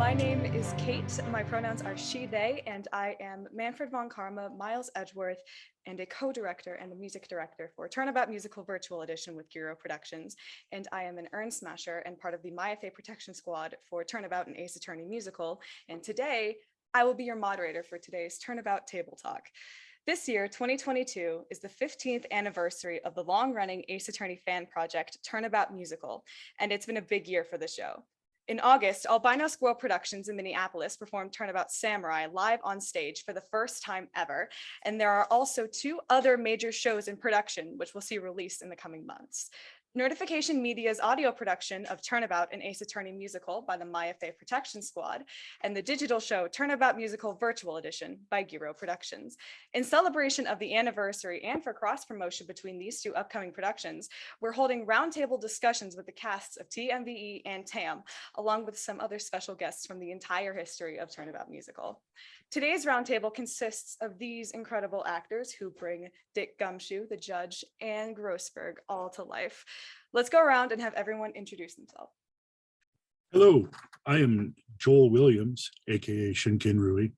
My name is Kate. My pronouns are she, they, and I am Manfred von Karma, Miles Edgeworth, and a co-director and a music director for Turnabout Musical Virtual Edition with Gero Productions. And I am an Urn Smasher and part of the MyFA Protection Squad for Turnabout and Ace Attorney Musical. And today, I will be your moderator for today's Turnabout Table Talk. This year, 2022, is the 15th anniversary of the long-running Ace Attorney fan project, Turnabout Musical, and it's been a big year for the show. In August, Albino Squirrel Productions in Minneapolis performed Turnabout Samurai live on stage for the first time ever, and there are also 2 other major shows in production, which we'll see released in the coming months. Notification Media's audio production of Turnabout and Ace Attorney Musical by the MyFA Protection Squad, and the digital show Turnabout Musical Virtual Edition by Gero Productions. In celebration of the anniversary and for cross-promotion between these 2 upcoming productions, we're holding roundtable discussions with the casts of TMVE and TAAAM, along with some other special guests from the entire history of Turnabout Musical. Today's roundtable consists of these incredible actors who bring Dick Gumshoe, the judge, and Grossberg all to life. Let's go around and have everyone introduce themselves. Hello, I am Joel Williams, aka Shinkinrui.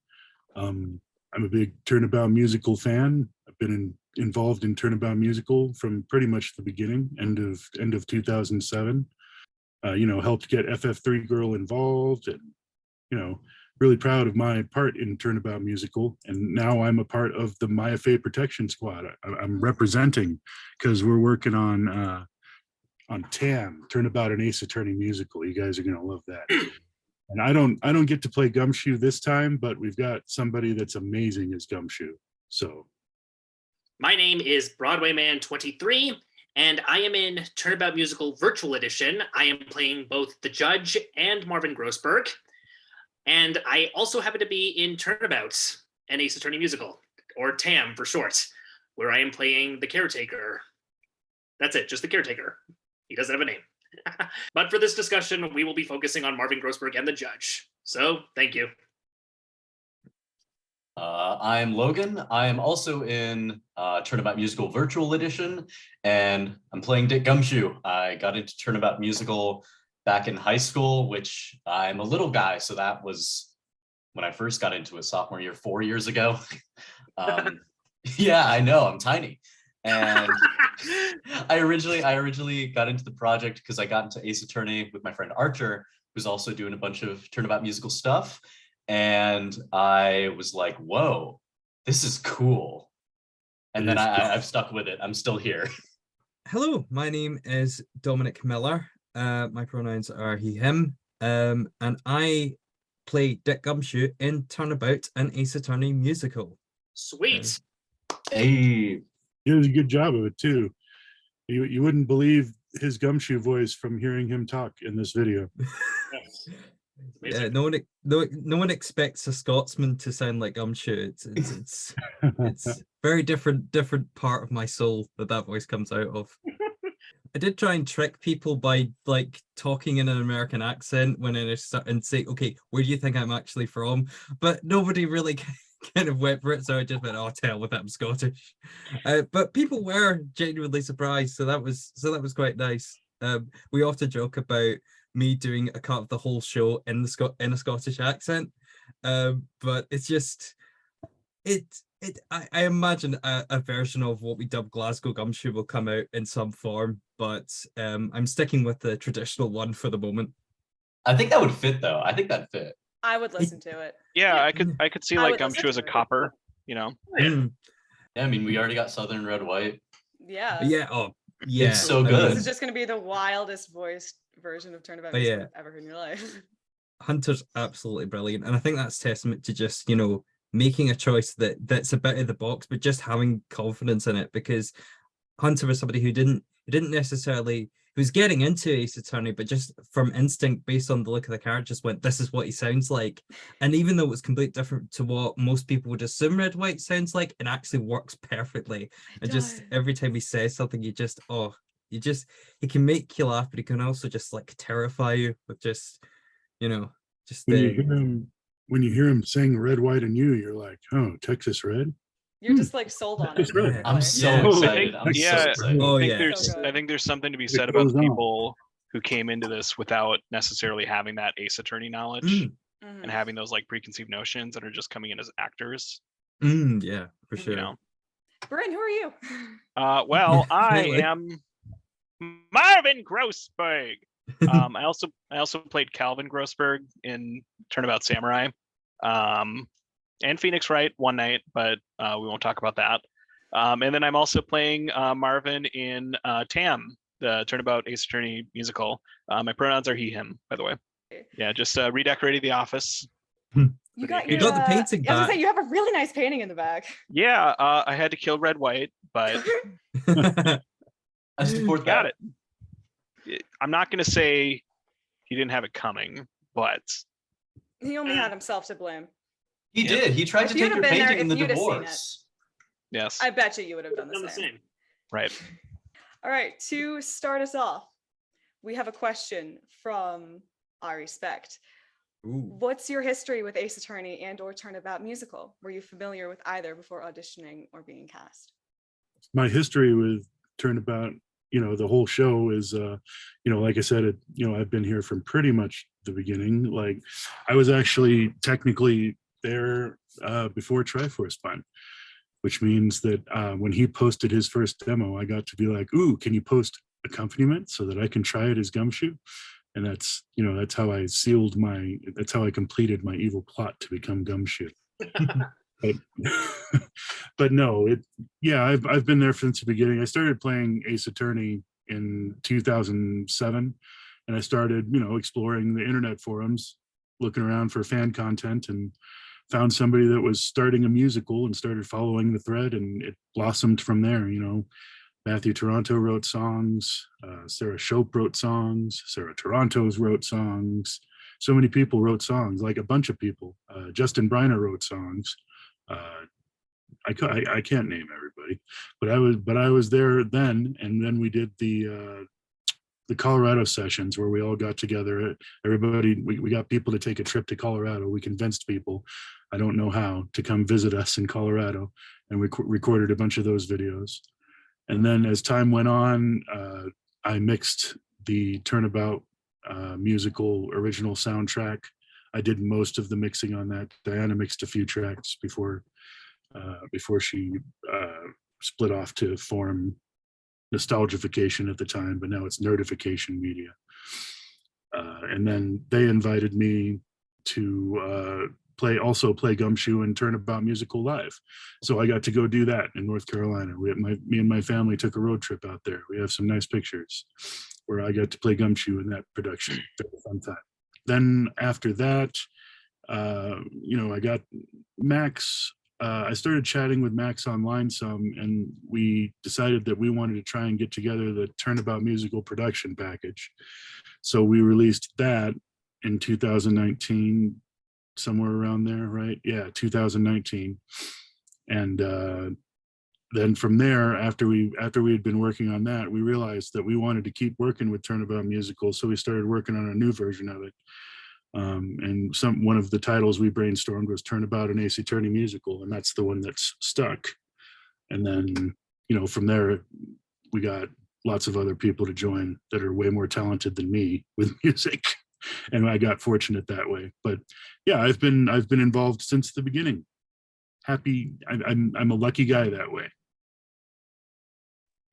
I'm a big Turnabout Musical fan. I've been involved in Turnabout Musical from pretty much the beginning, end of 2007. Helped get FF3 Girl involved, and really proud of my part in Turnabout Musical. And now I'm a part of the MyFA Protection Squad. I'm representing because we're working on TAAAM, Turnabout and Ace Attorney Musical. You guys are gonna love that. And I don't get to play Gumshoe this time, but we've got somebody that's amazing as Gumshoe. So my name is Broadway Man 23, and I am in Turnabout Musical Virtual Edition. I am playing both the judge and Marvin Grossberg. And I also happen to be in Turnabout and Ace Attorney Musical, or TAAAM for short, where I am playing the caretaker. That's it, just the caretaker. He doesn't have a name. But for this discussion, we will be focusing on Marvin Grossberg and the judge. So thank you. I'm Logan. I am also in Turnabout Musical Virtual Edition, and I'm playing Dick Gumshoe. I got into Turnabout Musical back in high school, which I'm a little guy, so that was when I first got into it, sophomore year, 4 years ago. Yeah, I know, I'm tiny. And I originally got into the project because I got into Ace Attorney with my friend Archer, who's also doing a bunch of Turnabout Musical stuff. And I was like, whoa, this is cool. And then I've stuck with it. I'm still here. Hello, my name is Dominic Miller. My pronouns are he, him, and I play Dick Gumshoe in Turnabout and Ace Attorney Musical. Sweet. Hey. he does a good job of it too. You wouldn't believe his Gumshoe voice from hearing him talk in this video. Yeah, no one expects a Scotsman to sound like Gumshoe. It's very different part of my soul that voice comes out of. I did try and trick people by like talking in an American accent when I start and say, okay, where do you think I'm actually from? But nobody really kind of went for it, so I just went, oh, tell with I'm Scottish. But people were genuinely surprised, so that was quite nice. We often joke about me doing a cut of the whole show in a Scottish accent, but it's just I imagine a version of what we dub Glasgow Gumshoe will come out in some form, but I'm sticking with the traditional one for the moment. I think that would fit though. I think that'd fit. I would listen to it. Yeah, I could see like Gumshoe as a copper, Yeah, I mean, we already got Southern Red White. Yeah. Yeah. Oh, yeah. It's so good. This is just going to be the wildest voiced version of Turnabout Musical you've ever heard in your life. Hunter's absolutely brilliant, and I think that's testament to just making a choice that's a bit of the box, but just having confidence in it, because Hunter was somebody who didn't necessarily, who was getting into Ace Attorney, but just from instinct, based on the look of the character, just went, this is what he sounds like. And even though it was completely different to what most people would assume Red White sounds like, it actually works perfectly. And just every time he says something, he can make you laugh, but he can also just like terrify you with just when you hear him sing Red, White, and You, you're like, oh, Texas Red? You're just like sold on it. Red. I'm so excited. I'm so excited. Oh, I think there's something to be said about the people who came into this without necessarily having that Ace Attorney knowledge. and having those like preconceived notions that are just coming in as actors. Yeah, for sure. You know. Bryn, who are you? Well, I Really? am Marvin Grossberg. I also played Calvin Grossberg in Turnabout Samurai, and Phoenix Wright one night, but we won't talk about that. And then I'm also playing Marvin in TAAAM, the Turnabout Ace Attorney musical. My pronouns are he, him, by the way. Yeah, just redecorated the office. You got You your, got the painting I was gonna back. say, you have a really nice painting in the back. Yeah, I had to kill Red White, but I support got that. it. I'm not gonna say he didn't have it coming, but He only had himself to blame. He did. He tried If to you'd take have your been there, painting in if the you'd have seen it. divorce. yes, I bet you would have done the same. right. All right, to start us off, we have a question from I Respect. Ooh. What's your history with Ace Attorney and or Turnabout Musical? Were you familiar with either before auditioning or being cast? My history with Turnabout, the whole show is, like I said, I've been here from pretty much the beginning. Like, I was actually technically there before Triforce Spun, which means that when he posted his first demo, I got to be like, ooh, can you post accompaniment so that I can try it as Gumshoe? And that's how that's how I completed my evil plot to become Gumshoe. but no, I've been there since the beginning. I started playing Ace Attorney in 2007, and I started, exploring the internet forums, looking around for fan content, and found somebody that was starting a musical and started following the thread, and it blossomed from there. Matthew Toronto wrote songs, Sarah Shope wrote songs, Sarah Toronto's wrote songs. So many people wrote songs, like a bunch of people. Justin Briner wrote songs. I can't name everybody, but I was there then, and then we did the Colorado sessions where we all got together. Everybody, we got people to take a trip to Colorado. We convinced people, I don't know how, to come visit us in Colorado, and we recorded a bunch of those videos. And then as time went on, I mixed the Turnabout musical original soundtrack. I did most of the mixing on that. Diana mixed a few tracks before she split off to form Nostalgification at the time, but now it's Nerdification Media. And then they invited me to play Gumshoe and Turnabout Musical live. So I got to go do that in North Carolina. Me and my family took a road trip out there. We have some nice pictures where I got to play Gumshoe in that production. Very fun time. Then after that, I got Max. I started chatting with Max online some, and we decided that we wanted to try and get together the Turnabout Musical production package. So we released that in 2019, somewhere around there, right? Yeah, 2019. And then from there, after we had been working on that, we realized that we wanted to keep working with Turnabout Musical, so we started working on a new version of it. And one of the titles we brainstormed was Turnabout an Ace Attorney Musical, and that's the one that's stuck. And then, from there, we got lots of other people to join that are way more talented than me with music. And I got fortunate that way. But yeah, I've been involved since the beginning. Happy, I'm a lucky guy that way.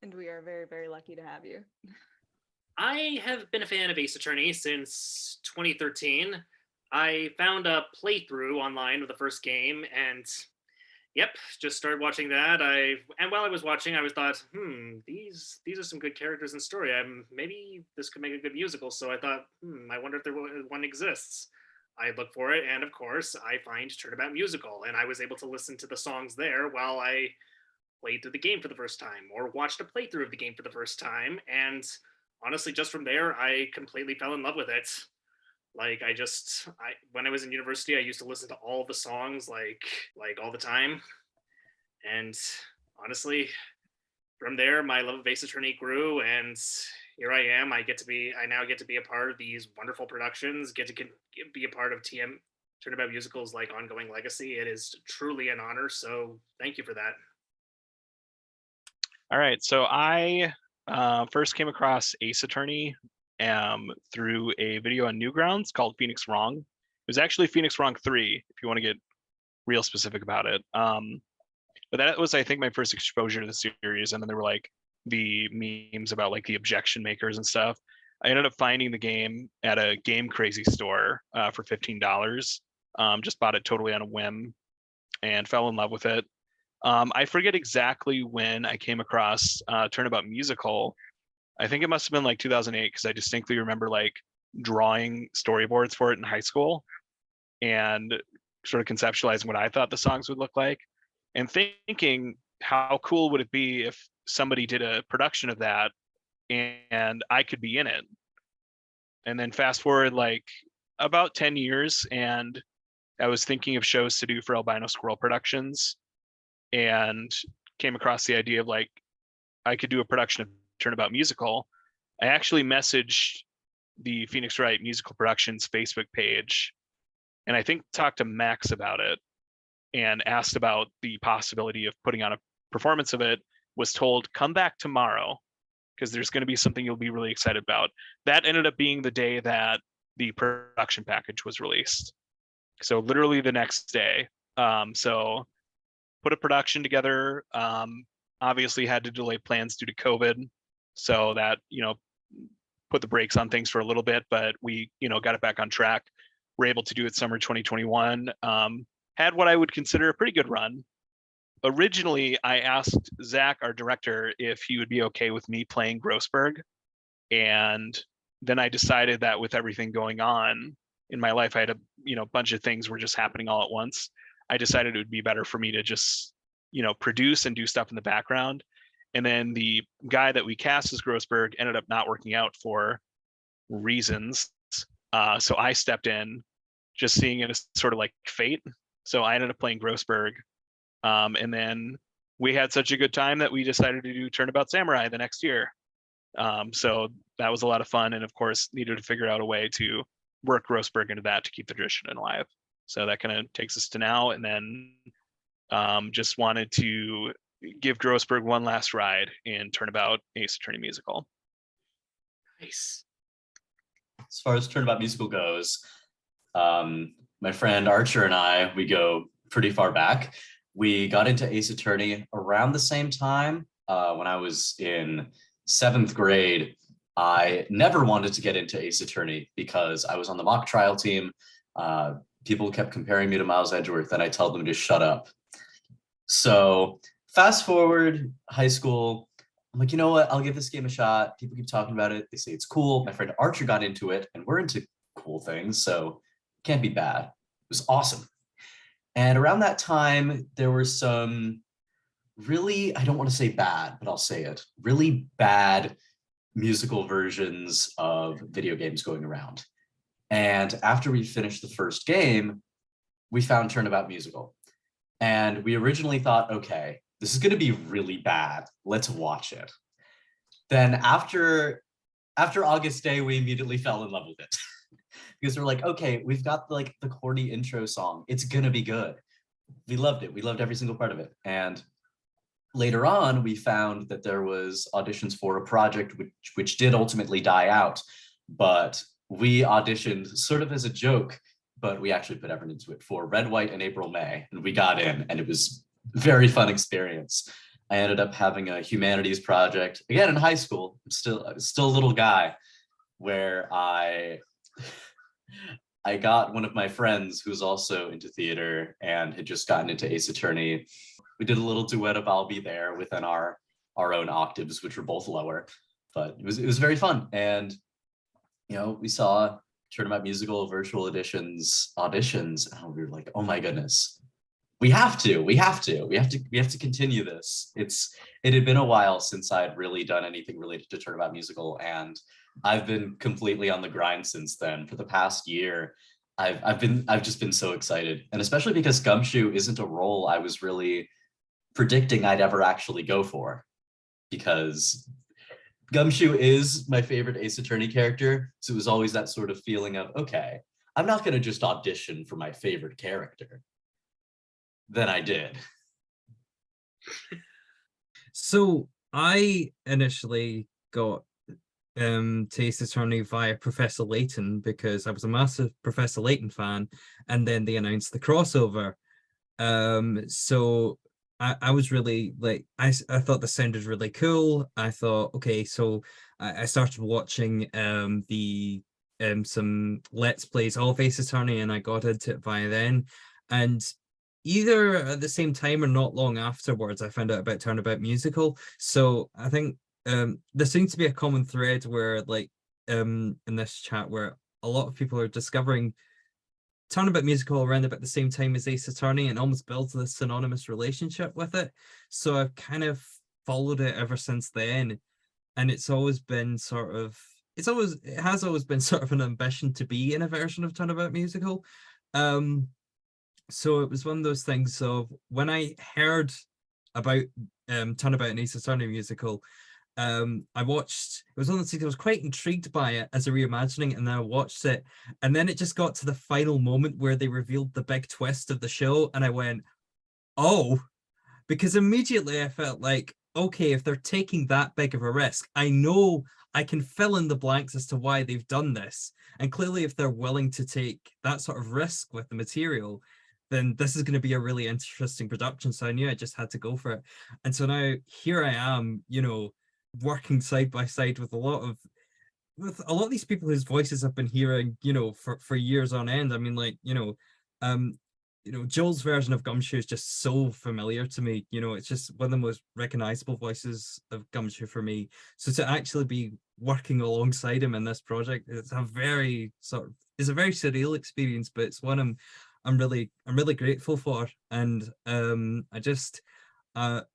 And we are very, very lucky to have you. I have been a fan of Ace Attorney since 2013. I found a playthrough online of the first game, and just started watching that. And while I was watching, I was thought, these are some good characters and story. Maybe this could make a good musical. So I thought, I wonder if one exists. I look for it, and of course, I find Turnabout Musical, and I was able to listen to the songs there while I played through the game for the first time, or watched a playthrough of the game for the first time, and honestly, just from there, I completely fell in love with it. Like when I was in university, I used to listen to all the songs like all the time. And honestly, from there, my love of Ace Attorney grew, and here I am. I now get to be a part of these wonderful productions, get to be a part of Turnabout Musical's like ongoing legacy. It is truly an honor. So thank you for that. All right, so I first came across Ace Attorney through a video on Newgrounds called Phoenix Wrong. was actually Phoenix Wrong 3, if you want to get real specific about it. But that was, I think, my first exposure to the series. And then there were like the memes about like the objection makers and stuff. I ended up finding the game at a Game Crazy store for $15. Just bought it totally on a whim and fell in love with it. I forget exactly when I came across Turnabout Musical. I think it must have been like 2008, because I distinctly remember like drawing storyboards for it in high school and sort of conceptualizing what I thought the songs would look like, and thinking how cool would it be if somebody did a production of that and I could be in it. And then fast forward like about 10 years, and I was thinking of shows to do for Albino Squirrel Productions, and came across the idea of like I could do a production of Turnabout Musical. I actually messaged the Phoenix Wright Musical Productions Facebook page, and I think talked to Max about it and asked about the possibility of putting on a performance of it. Was told, come back tomorrow, because there's going to be something you'll be really excited about. That ended up being the day that the production package was released. So literally the next day. So put a production together. Obviously had to delay plans due to COVID. So that, put the brakes on things for a little bit, but we, got it back on track. We're able to do it summer 2021. Had what I would consider a pretty good run. Originally, I asked Zach, our director, if he would be okay with me playing Grossberg. And then I decided that with everything going on in my life, I had a bunch of things were just happening all at once. I decided it would be better for me to just, produce and do stuff in the background. And then the guy that we cast as Grossberg ended up not working out for reasons. So I stepped in, just seeing it as sort of like fate. So I ended up playing Grossberg. And then we had such a good time that we decided to do Turnabout Samurai the next year. So that was a lot of fun. And of course, needed to figure out a way to work Grossberg into that to keep the tradition alive. So that kind of takes us to now. And then just wanted to give Grossberg one last ride in Turnabout Ace Attorney Musical. Nice. As far as Turnabout Musical goes, my friend Archer and I, we go pretty far back. We got into Ace Attorney around the same time. When I was in 7th grade, I never wanted to get into Ace Attorney because I was on the mock trial team. People kept comparing me to Miles Edgeworth, and I told them to shut up. So fast forward high school, I'm like, you know what? I'll give this game a shot. People keep talking about it. They say it's cool. My friend Archer got into it, and we're into cool things, so it can't be bad. It was awesome. And around that time, there were some really, I don't want to say bad, but I'll say it, really bad musical versions of video games going around. And after we finished the first game, we found Turnabout Musical. And we originally thought, okay, this is going to be really bad. Let's watch it. Then after August Day, we immediately fell in love with it. Because we're like, okay, we've got like the corny intro song. It's going to be good. We loved it. We loved every single part of it. And later on, we found that there was auditions for a project which did ultimately die out. But we auditioned sort of as a joke, but we actually put effort into it for Red, White, and April, May. And we got in, and it was a very fun experience. I ended up having a humanities project, again in high school. I'm still a little guy, where I got one of my friends who's also into theater and had just gotten into Ace Attorney. We did a little duet of I'll Be There within our own octaves, which were both lower, but it was very fun. And, we saw Turnabout Musical virtual auditions, and we were like, oh my goodness, we have to continue this. It had been a while since I'd really done anything related to Turnabout Musical, and I've been completely on the grind since then. For the past year, I've just been so excited, and especially because Gumshoe isn't a role I was really predicting I'd ever actually go for, because Gumshoe is my favorite Ace Attorney character. So it was always that sort of feeling of, okay, I'm not going to just audition for my favorite character. Then I did. So I initially got to Ace Attorney via Professor Layton because I was a massive Professor Layton fan, and then they announced the crossover. So I was really like I thought this sounded really cool. I thought, okay, so I started watching the some Let's Plays of Ace Attorney, and I got into it via then. And either at the same time or not long afterwards, I found out about Turnabout Musical. So I think there seems to be a common thread where, like, in this chat, where a lot of people are discovering Turnabout Musical around about the same time as Ace Attorney and almost builds this synonymous relationship with it. So I've kind of followed it ever since then, and it's always been sort of it has always been sort of an ambition to be in a version of Turnabout Musical. So it was one of those things of when I heard about Turnabout and Ace Attorney Musical, I watched, it was one of the things I was quite intrigued by it as a reimagining, and then I watched it, and then it just got to the final moment where they revealed the big twist of the show, and I went, oh, because immediately I felt like, okay, if they're taking that big of a risk, I know I can fill in the blanks as to why they've done this, and clearly if they're willing to take that sort of risk with the material, then this is going to be a really interesting production. So I knew I just had to go for it. And so now here I am, you know, working side by side with a lot of these people whose voices I've been hearing, you know, for years on end. I mean, like, Joel's version of Gumshoe is just so familiar to me. You know, it's just one of the most recognizable voices of Gumshoe for me. So to actually be working alongside him in this project, it's a very surreal experience, but it's one I'm really grateful for. And I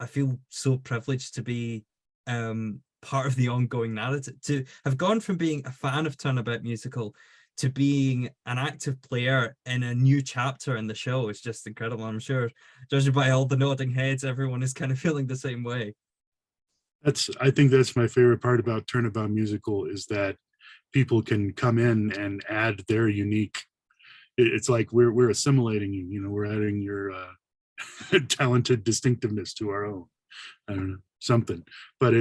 feel so privileged to be part of the ongoing narrative, to have gone from being a fan of Turnabout Musical to being an active player in a new chapter in the show. Is just incredible. I'm sure, judging by all the nodding heads, everyone is kind of feeling the same way. I think that's my favorite part about Turnabout Musical, is that people can come in and add their unique. It's like we're assimilating you. You know, we're adding your talented distinctiveness to our own. I don't know, something. But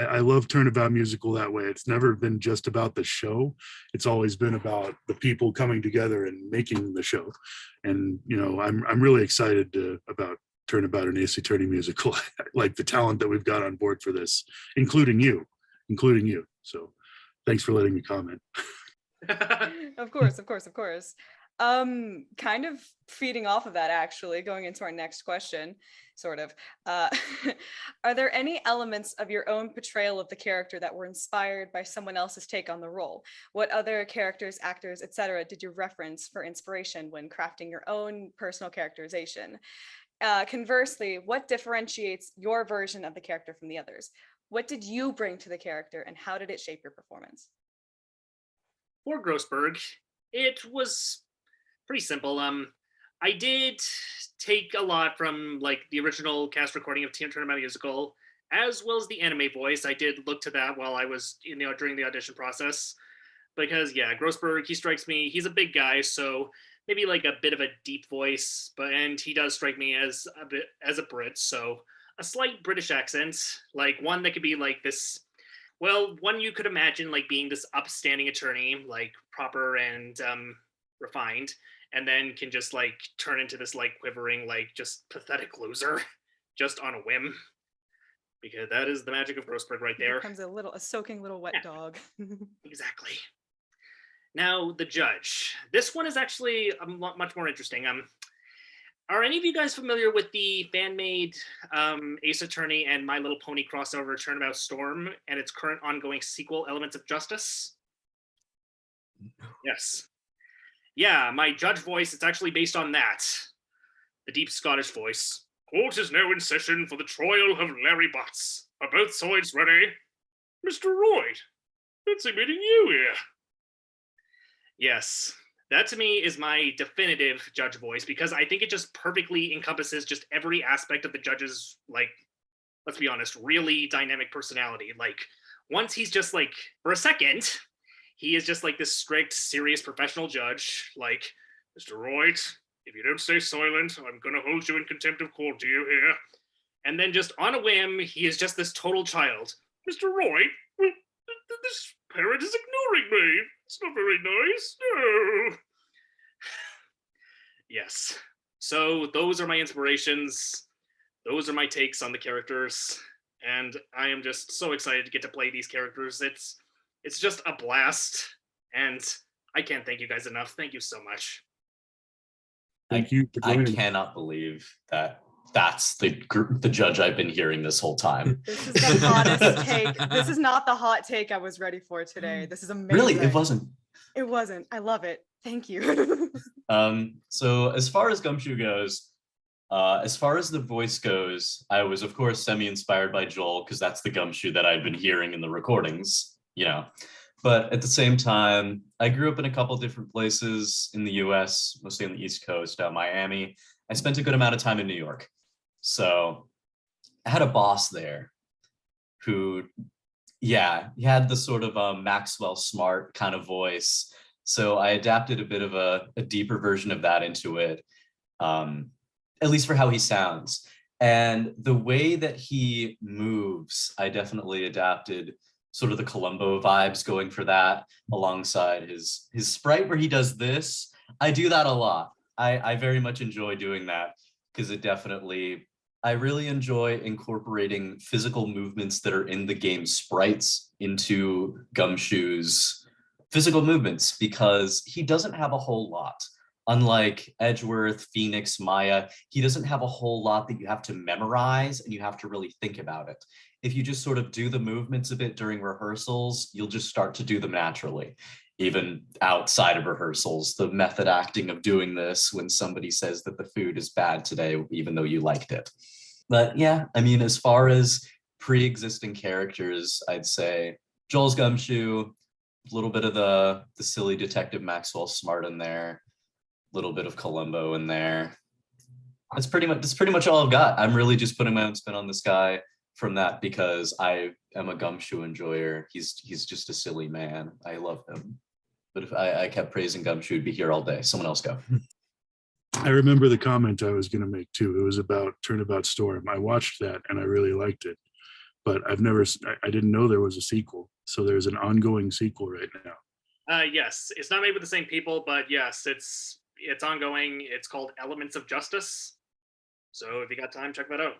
I love Turnabout Musical that way. It's never been just about the show. It's always been about the people coming together and making the show. And you know, I'm really excited about Turnabout and Ace Attorney Musical. Like the talent that we've got on board for this, including you. So thanks for letting me comment. Of course. Kind of feeding off of that, actually, going into our next question, sort of. Are there any elements of your own portrayal of the character that were inspired by someone else's take on the role? What other characters, actors, etc. did you reference for inspiration when crafting your own personal characterization? Conversely, what differentiates your version of the character from the others? What did you bring to the character, and how did it shape your performance? For Grossberg, it was pretty simple. I did take a lot from like the original cast recording of Turnabout Musical, as well as the anime voice. I did look to that while I was, during the audition process, because yeah, Grossberg, he strikes me, he's a big guy, so maybe like a bit of a deep voice, and he does strike me as a Brit, so a slight British accent, like one that could be like this. Well, one you could imagine like being this upstanding attorney, like proper and refined, and then can just like turn into this like quivering, like just pathetic loser, just on a whim. Because that is the magic of Grossberg right there. Becomes a soaking little wet dog. Exactly. Now, the judge. This one is actually much more interesting. Are any of you guys familiar with the fan-made Ace Attorney and My Little Pony crossover Turnabout Storm and its current ongoing sequel, Elements of Justice? No. Yes. Yeah, my judge voice, it's actually based on that. The deep Scottish voice. Court is now in session for the trial of Larry Butts. Are both sides ready? Mr. Royd, fancy meeting you here. Yes. That to me is my definitive judge voice, because I think it just perfectly encompasses just every aspect of the judge's, like, let's be honest, really dynamic personality. Like, once he's just like, for a second, he is just like this strict, serious, professional judge. Like, Mr. Royd, if you don't stay silent, I'm going to hold you in contempt of court, do you hear? And then just on a whim, he is just this total child. Mr. Royd, hurting me. It's not very nice. No. Yes. So those are my inspirations. Those are my takes on the characters. And I am just so excited to get to play these characters. It's just a blast. And I can't thank you guys enough. Thank you so much. Thank you for I joining. cannot believe that that's the judge I've been hearing this whole time. This is the hottest take. This is not the hot take I was ready for today. This is amazing. Really, it wasn't. It wasn't. I love it. Thank you. So as far as Gumshoe goes, as far as the voice goes, I was of course semi-inspired by Joel because that's the Gumshoe that I'd been hearing in the recordings, you know. But at the same time, I grew up in a couple different places in the US, mostly on the East Coast, Miami. I spent a good amount of time in New York. So I had a boss there who, yeah, he had the sort of Maxwell Smart kind of voice. So I adapted a bit of a deeper version of that into it, at least for how he sounds. And the way that he moves, I definitely adapted sort of the Columbo vibes going for that alongside his sprite where he does this. I do that a lot. I very much enjoy doing that because it definitely, I really enjoy incorporating physical movements that are in the game sprites into Gumshoe's physical movements because he doesn't have a whole lot. Unlike Edgeworth, Phoenix, Maya, he doesn't have a whole lot that you have to memorize and you have to really think about it. If you just sort of do the movements a bit during rehearsals, you'll just start to do them naturally. Even outside of rehearsals, the method acting of doing this when somebody says that the food is bad today, even though you liked it. But yeah, I mean, as far as pre-existing characters, I'd say Joel's Gumshoe, a little bit of the silly Detective Maxwell Smart in there, a little bit of Columbo in there. That's pretty much all I've got. I'm really just putting my own spin on this guy from that because I am a Gumshoe enjoyer. He's just a silly man. I love him. But if I kept praising Gumshoe, he'd be here all day. Someone else go. I remember the comment I was going to make too. It was about Turnabout Storm. I watched that and I really liked it, but I didn't know there was a sequel. So there's an ongoing sequel right now. Yes, it's not made with the same people, but yes, it's ongoing. It's called Elements of Justice. So if you got time, check that out.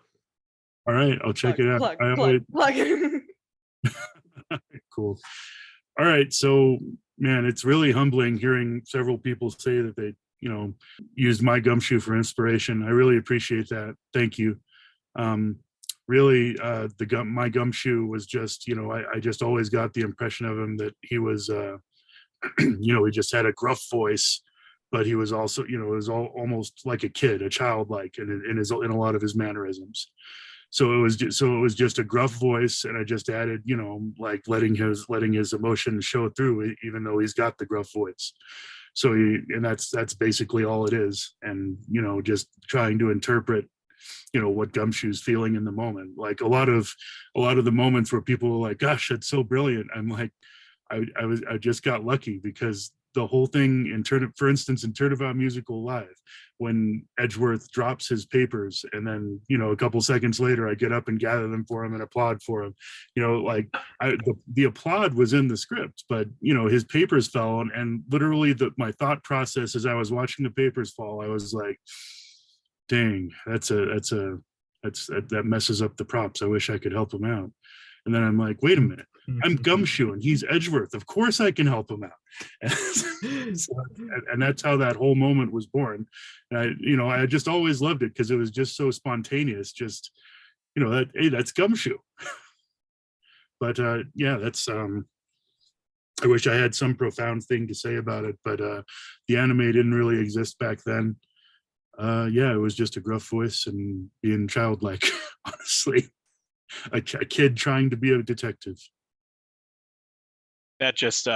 All right, I'll check it out. Plug. Cool. All right, so man, it's really humbling hearing several people say that they, used my Gumshoe for inspiration. I really appreciate that. Thank you. Really, my Gumshoe was just, I just always got the impression of him that he was, he just had a gruff voice, but he was also, it was almost like a kid, a childlike, in a lot of his mannerisms. So it was just a gruff voice, and I just added, like letting his emotions show through, even though he's got the gruff voice. So that's basically all it is, and just trying to interpret, what Gumshoe's feeling in the moment. Like a lot of the moments where people were like, "Gosh, that's so brilliant," I'm like, I just got lucky because the whole thing for instance, in Turnabout Musical Live, when Edgeworth drops his papers and then, a couple seconds later, I get up and gather them for him and applaud for him, the applaud was in the script, but, his papers fell and literally my thought process as I was watching the papers fall, I was like, dang, that messes up the props. I wish I could help him out. And then I'm like, wait a minute, I'm Gumshoe and he's Edgeworth. Of course I can help him out. And that's how that whole moment was born. And I just always loved it because it was just so spontaneous. Just, hey, that's Gumshoe. But yeah, that's I wish I had some profound thing to say about it, but the anime didn't really exist back then. Yeah, it was just a gruff voice and being childlike, honestly. A kid trying to be a detective. That just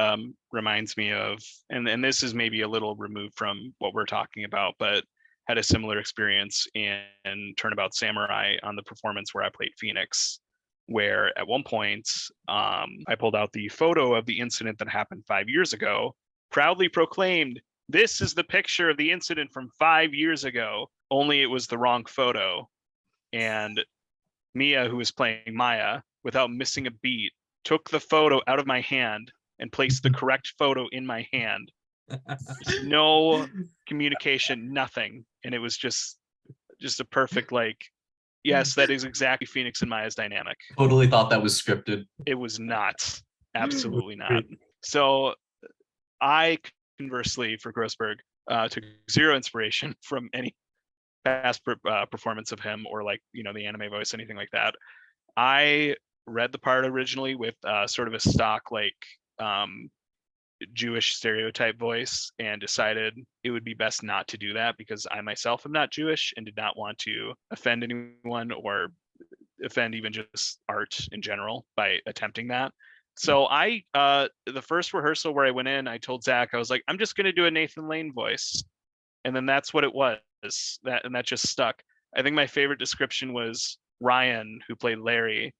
reminds me of, and this is maybe a little removed from what we're talking about, but had a similar experience in Turnabout Samurai on the performance where I played Phoenix, where at one point I pulled out the photo of the incident that happened 5 years ago, proudly proclaimed, "This is the picture of the incident from 5 years ago," only it was the wrong photo. And Mia, who was playing Maya, without missing a beat, took the photo out of my hand, and placed the correct photo in my hand. Just no communication, nothing. And it was just a perfect, like, yes, that is exactly Phoenix and Maya's dynamic. Totally thought that was scripted. It was not. Absolutely not. So I, conversely, for Grossberg, took zero inspiration from any past performance of him, or like, the anime voice, anything like that. I read the part originally with sort of a stock, like, Jewish stereotype voice, and decided it would be best not to do that because I myself am not Jewish and did not want to offend anyone or offend even just art in general by attempting that. So I, the first rehearsal where I went in, I told Zach, I was like, I'm just going to do a Nathan Lane voice. And then that's what it was. That just stuck. I think my favorite description was Ryan, who played Larry,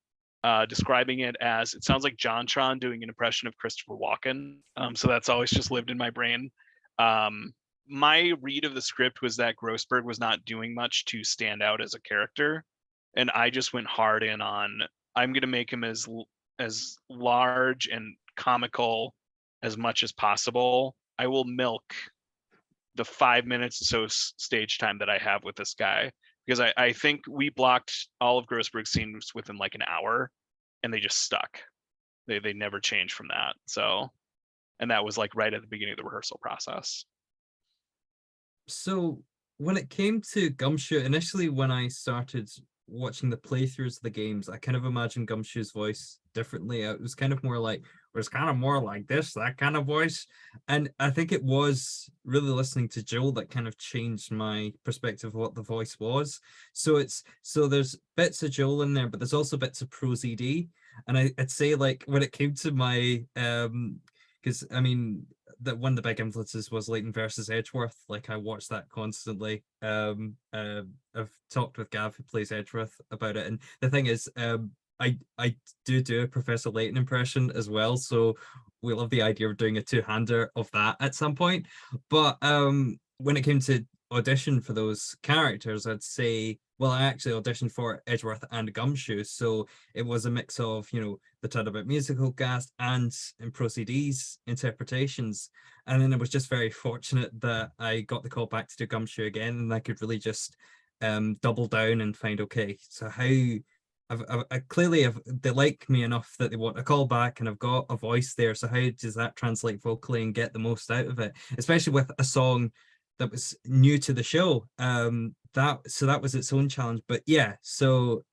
describing it as, it sounds like JonTron doing an impression of Christopher Walken. So that's always just lived in my brain. My read of the script was that Grossberg was not doing much to stand out as a character. And I just went hard in on, I'm going to make him as large and comical as much as possible. I will milk the 5 minutes or so stage time that I have with this guy, because I think we blocked all of Grossberg's scenes within like an hour, and they just stuck. They never changed from that. So, and that was like right at the beginning of the rehearsal process. So when it came to Gumshoe, initially when I started watching the playthroughs of the games, I kind of imagined Gumshoe's voice differently. It was kind of more like, this, that kind of voice. And I think it was really listening to Joel that kind of changed my perspective of what the voice was. So there's bits of Joel in there, but there's also bits of Pro ZD. And I'd say, like, when it came to my because I mean, that one of the big influences was Leighton versus Edgeworth. Like, I watched that constantly. I've talked with Gav, who plays Edgeworth, about it, and the thing is, I do a Professor Leighton impression as well, so we love the idea of doing a two-hander of that at some point. But when it came to audition for those characters, I'd say, well, I actually auditioned for Edgeworth and Gumshoe, so it was a mix of, the Turnabout Musical cast and Pro CD's interpretations. And then I was just very fortunate that I got the call back to do Gumshoe again, and I could really just double down and find, okay, so how I clearly they like me enough that they want a call back, and I've got a voice there, so how does that translate vocally and get the most out of it, especially with a song that was new to the show. That was its own challenge. But yeah, so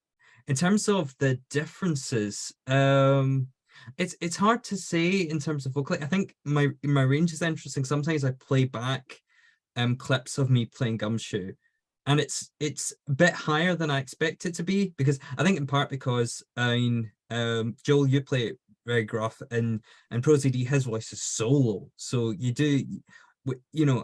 in terms of the differences, it's hard to say in terms of vocally. I think my range is interesting. Sometimes I play back clips of me playing Gumshoe, and it's a bit higher than I expect it to be, because I think in part because Joel, you play it very gruff, and Pro ZD, his voice is so low, so you do,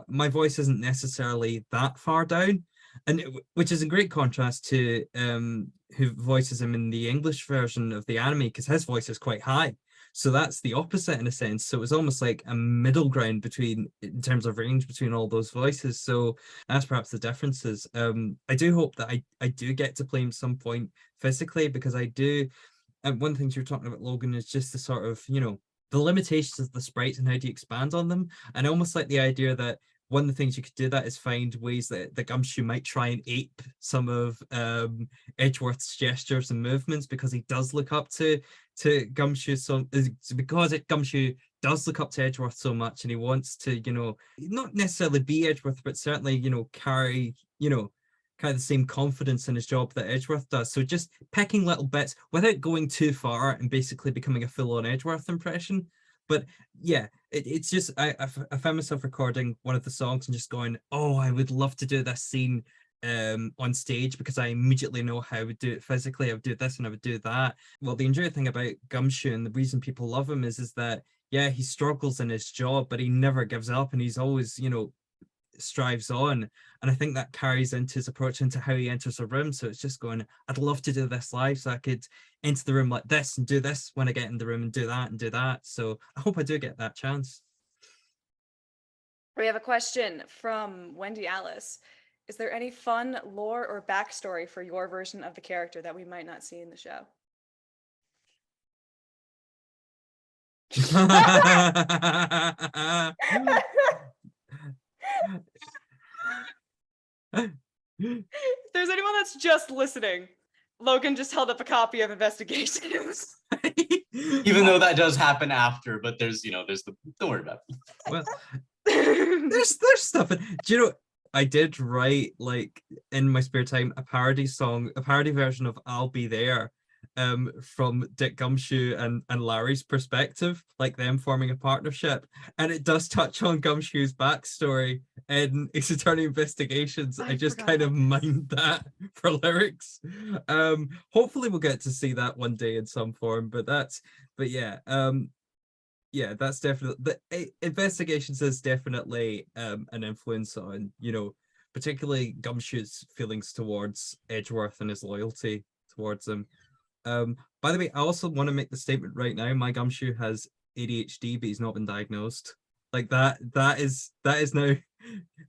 my voice isn't necessarily that far down, and which is in great contrast to who voices him in the English version of the anime, because his voice is quite high. So that's the opposite in a sense. So it's almost like a middle ground in terms of range between all those voices. So that's perhaps the differences. I do hope that I do get to play him some point physically, because I do. And one of the things you're talking about, Logan, is just the sort of, the limitations of the sprites and how do you expand on them. And I almost like the idea that one of the things you could do that is find ways that Gumshoe might try and ape some of Edgeworth's gestures and movements, because he does look up to Gumshoe, Gumshoe does look up to Edgeworth so much, and he wants to, not necessarily be Edgeworth, but certainly, carry the same confidence in his job that Edgeworth does. So just picking little bits without going too far and basically becoming a full-on Edgeworth impression. But yeah, it's just, I found myself recording one of the songs and just going, oh, I would love to do this scene on stage, because I immediately know how I would do it physically. I would do this and I would do that. Well, the enjoyable thing about Gumshoe, and the reason people love him, is that, yeah, he struggles in his job, but he never gives up, and he's always, strives on. And I think that carries into his approach, into how he enters a room. So it's just going, I'd love to do this live, so I could enter the room like this and do this when I get in the room, and do that and do that. So I hope I do get that chance. We have a question from Wendy Alice. Is there any fun lore or backstory for your version of the character that we might not see in the show? If there's anyone that's just listening, Logan just held up a copy of Investigations. Even though that does happen after, but there's the, don't worry about it. Well, there's stuff. Do you know? I did write, like, in my spare time, a parody version of "I'll Be There," from Dick Gumshoe and Larry's perspective, like them forming a partnership, and it does touch on Gumshoe's backstory in Ace Attorney Investigations. I just kind of mind that for lyrics. Hopefully we'll get to see that one day in some form, but yeah. Yeah, that's definitely Investigations is definitely an influence on, particularly Gumshoe's feelings towards Edgeworth and his loyalty towards him. By the way, I also want to make the statement right now, my Gumshoe has ADHD, but he's not been diagnosed. Like that is now,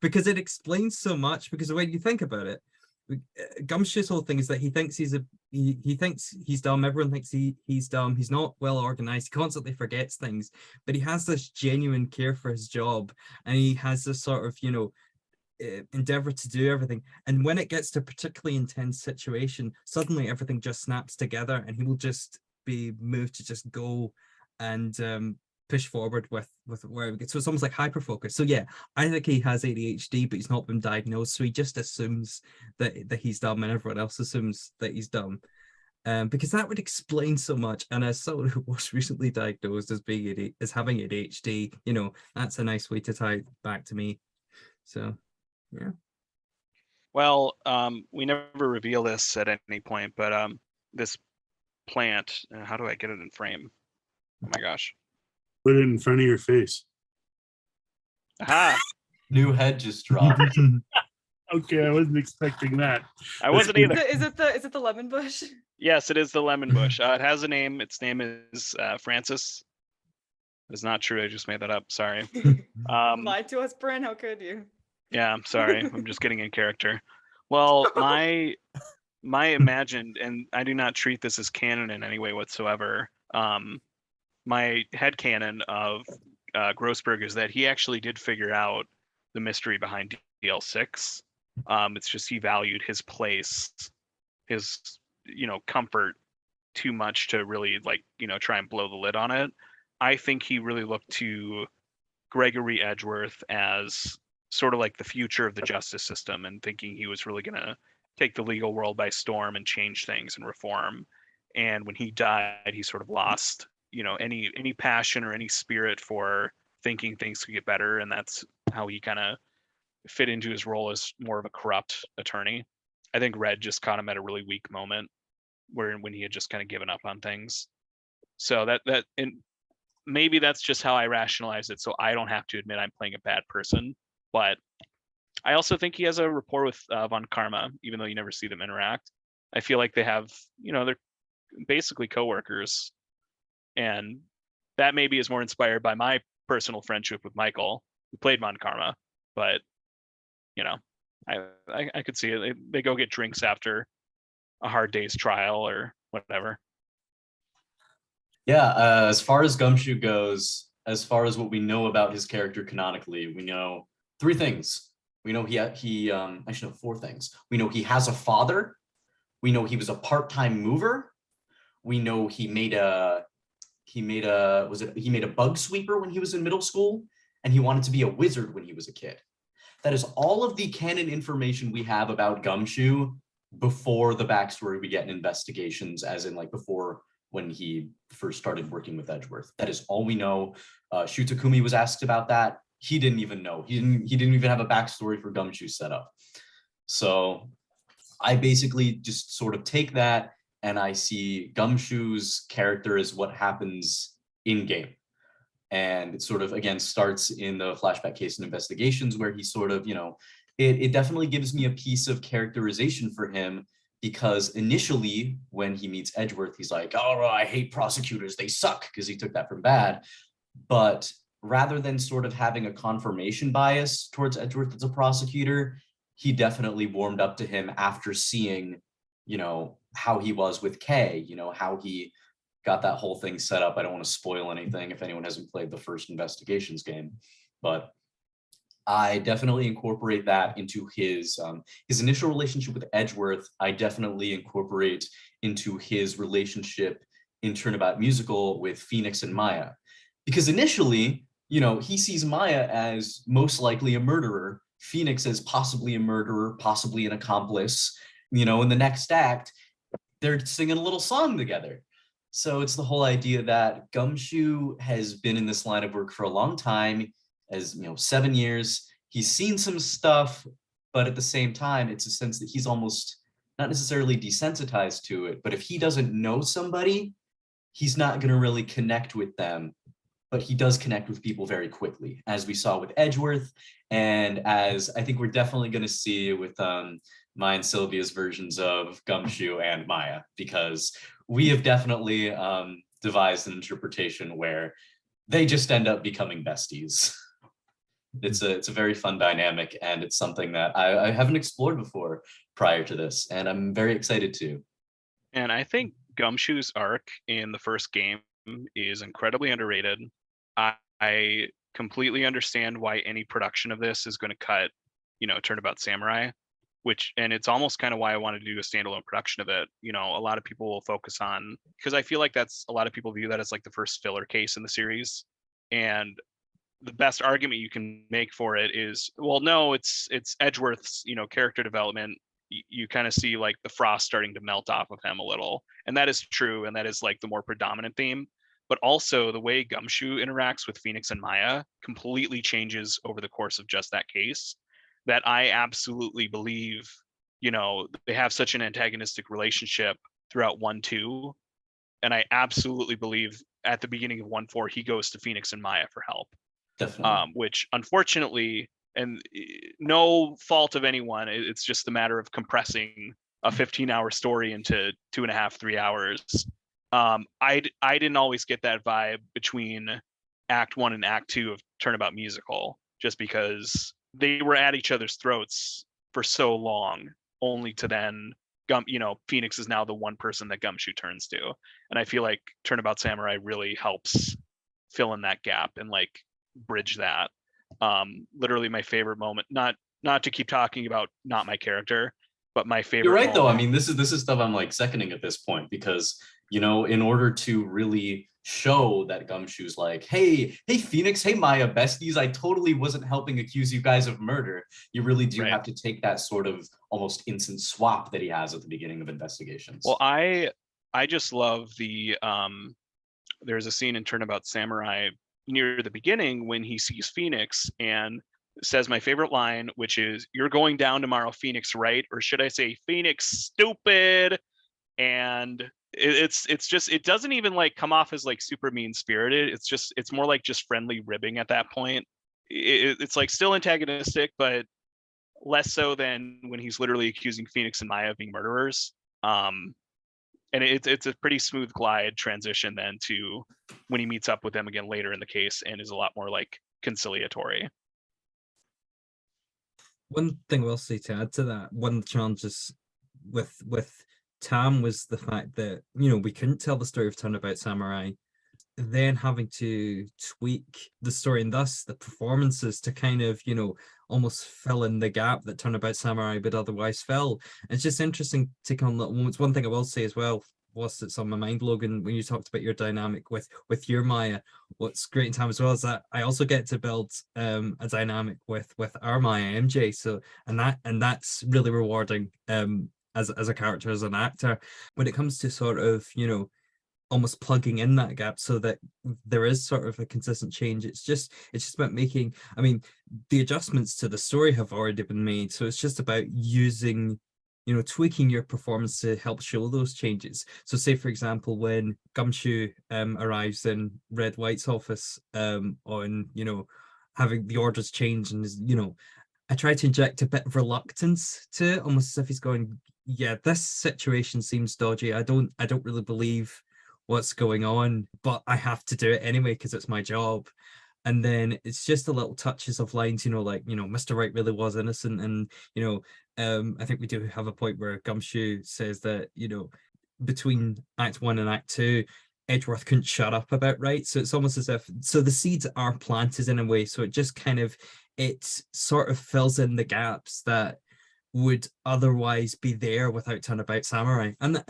because it explains so much, because when you think about it, Gumshoe's whole thing is that he thinks he thinks he's dumb. Everyone thinks he's dumb. He's not well organized. He constantly forgets things, but he has this genuine care for his job, and he has this sort of endeavor to do everything. And when it gets to a particularly intense situation, suddenly everything just snaps together, and he will just be moved to just go and push forward with where we get. So it's almost like hyper focus. So yeah, I think he has ADHD, but he's not been diagnosed, so he just assumes that he's dumb, and everyone else assumes that he's dumb, because that would explain so much. And as someone who was recently diagnosed as having ADHD, that's a nice way to tie it back to me. So yeah. Well, we never reveal this at any point, but this plant, how do I get it in frame? Oh my gosh. Put it in front of your face. Aha. New head just dropped. Okay, I wasn't expecting that. I wasn't either. Is it the lemon bush? Yes, it is the lemon bush. It has a name. Its name is Francis. It's not true. I just made that up. Sorry. Lied to us, Bryn. How could you? Yeah, I'm sorry. I'm just getting in character. Well, my imagined, and I do not treat this as canon in any way whatsoever. My headcanon of Grossberg is that he actually did figure out the mystery behind DL6. It's just he valued his place, his comfort too much to really try and blow the lid on it. I think he really looked to Gregory Edgeworth as sort of like the future of the justice system, and thinking he was really going to take the legal world by storm and change things and reform. And when he died, he sort of lost any passion or any spirit for thinking things could get better, and that's how he kind of fit into his role as more of a corrupt attorney. I think Red just caught him at a really weak moment when he had just kind of given up on things. So that and maybe that's just how I rationalize it, so I don't have to admit I'm playing a bad person. But I also think he has a rapport with Von Karma, even though you never see them interact. I feel like they have, they're basically coworkers. And that maybe is more inspired by my personal friendship with Michael, who played Von Karma. But, I could see it. They go get drinks after a hard day's trial or whatever. Yeah, as far as Gumshoe goes, as far as what we know about his character canonically, we know 3 things. We know he actually know 4 things. We know he has a father. We know he was a part-time mover. We know he made a bug sweeper when he was in middle school, and he wanted to be a wizard when he was a kid. That is all of the canon information we have about Gumshoe before the backstory we get in Investigations, as in before when he first started working with Edgeworth. That is all we know. Shu Takumi was asked about that. He didn't even know. He didn't even have a backstory for Gumshoe set up. So I basically just sort of take that, and I see Gumshoe's character as what happens in game. And it sort of, again, starts in the flashback case and Investigations, where he sort of, it definitely gives me a piece of characterization for him, because initially when he meets Edgeworth, he's like, oh, I hate prosecutors, they suck, because he took that from Bad. But rather than sort of having a confirmation bias towards Edgeworth as a prosecutor, he definitely warmed up to him after seeing, how he was with Kay, how he got that whole thing set up. I don't want to spoil anything if anyone hasn't played the first Investigations game, but I definitely incorporate that into his initial relationship with Edgeworth. I definitely incorporate into his relationship in Turnabout Musical with Phoenix and Maya, because initially, you know, he sees Maya as most likely a murderer, Phoenix as possibly a murderer, possibly an accomplice. You know, in the next act, they're singing a little song together. So it's the whole idea that Gumshoe has been in this line of work for a long time, as you know, 7 years. He's seen some stuff, but at the same time, it's a sense that he's almost not necessarily desensitized to it, but if he doesn't know somebody, he's not going to really connect with them. But he does connect with people very quickly, as we saw with Edgeworth, and as I think we're definitely going to see with my and Sylvia's versions of Gumshoe and Maya, because we have definitely devised an interpretation where they just end up becoming besties. It's a very fun dynamic, and it's something that I haven't explored before prior to this, and I'm very excited to. And I think Gumshoe's arc in the first game is incredibly underrated. I completely understand why any production of this is going to cut, you know, Turnabout Samurai, and it's almost kind of why I wanted to do a standalone production of it. You know, a lot of people will focus on, because I feel like a lot of people view that as like the first filler case in the series, and the best argument you can make for it is, well, no, it's Edgeworth's, you know, character development. You kind of see like the frost starting to melt off of him a little, and that is true, and that is like the more predominant theme. But also the way Gumshoe interacts with Phoenix and Maya completely changes over the course of just that case, that I absolutely believe, you know, they have such an antagonistic relationship throughout 1-2, and I absolutely believe at the beginning of 1-4 he goes to Phoenix and Maya for help. Definitely. Which unfortunately, and no fault of anyone, it's just a matter of compressing a 15-hour story into 2.5, 3 hours. I didn't always get that vibe between Act 1 and Act 2 of Turnabout Musical, just because they were at each other's throats for so long, only to then Phoenix is now the one person that Gumshoe turns to, and I feel like Turnabout Samurai really helps fill in that gap and like bridge that. Literally my favorite moment, not to keep talking about not my character, but my favorite You're right moment. though. I mean, this is stuff I'm like seconding at this point, because you know, in order to really show that Gumshoe's like, hey Phoenix, hey Maya, besties, I totally wasn't helping accuse you guys of murder, you really do have to take that sort of almost instant swap that he has at the beginning of Investigations. Well, I just love the there's a scene in Turnabout Samurai near the beginning when he sees Phoenix and says my favorite line, which is, "You're going down tomorrow, Phoenix, right? Or should I say, Phoenix, stupid?" And it's just, it doesn't even like come off as like super mean spirited. It's more like just friendly ribbing at that point. It's like still antagonistic, but less so than when he's literally accusing Phoenix and Maya of being murderers. And it's a pretty smooth glide transition then to when he meets up with them again later in the case and is a lot more like conciliatory. One thing I will say to add to that, one of the challenges with TAAAM was the fact that, you know, we couldn't tell the story of Turnabout Samurai, then having to tweak the story and thus the performances to kind of, you know, almost fill in the gap that Turnabout Samurai would otherwise fill. It's just interesting to take on little moments. One thing I will say as well, whilst it's on my mind, Logan, when you talked about your dynamic with your Maya, what's great in TAAAM as well is that I also get to build a dynamic with our Maya, MJ. So and that's really rewarding as a character, as an actor, when it comes to sort of, you know, almost plugging in that gap so that there is sort of a consistent change. It's just about making, I mean, the adjustments to the story have already been made, so it's just about using, you know, tweaking your performance to help show those changes. So say, for example, when Gumshoe arrives in Red White's office on, you know, having the orders change, and, you know, I try to inject a bit of reluctance to it, almost as if he's going, yeah, this situation seems dodgy. I don't really believe what's going on, but I have to do it anyway because it's my job. And then it's just the little touches of lines, you know, like, you know, Mr. Wright really was innocent. And, you know, I think we do have a point where Gumshoe says that, you know, between Act 1 and Act 2, Edgeworth couldn't shut up about, right? So it's almost as if, so the seeds are planted in a way, so it just kind of, it sort of fills in the gaps that would otherwise be there without Turnabout Samurai. And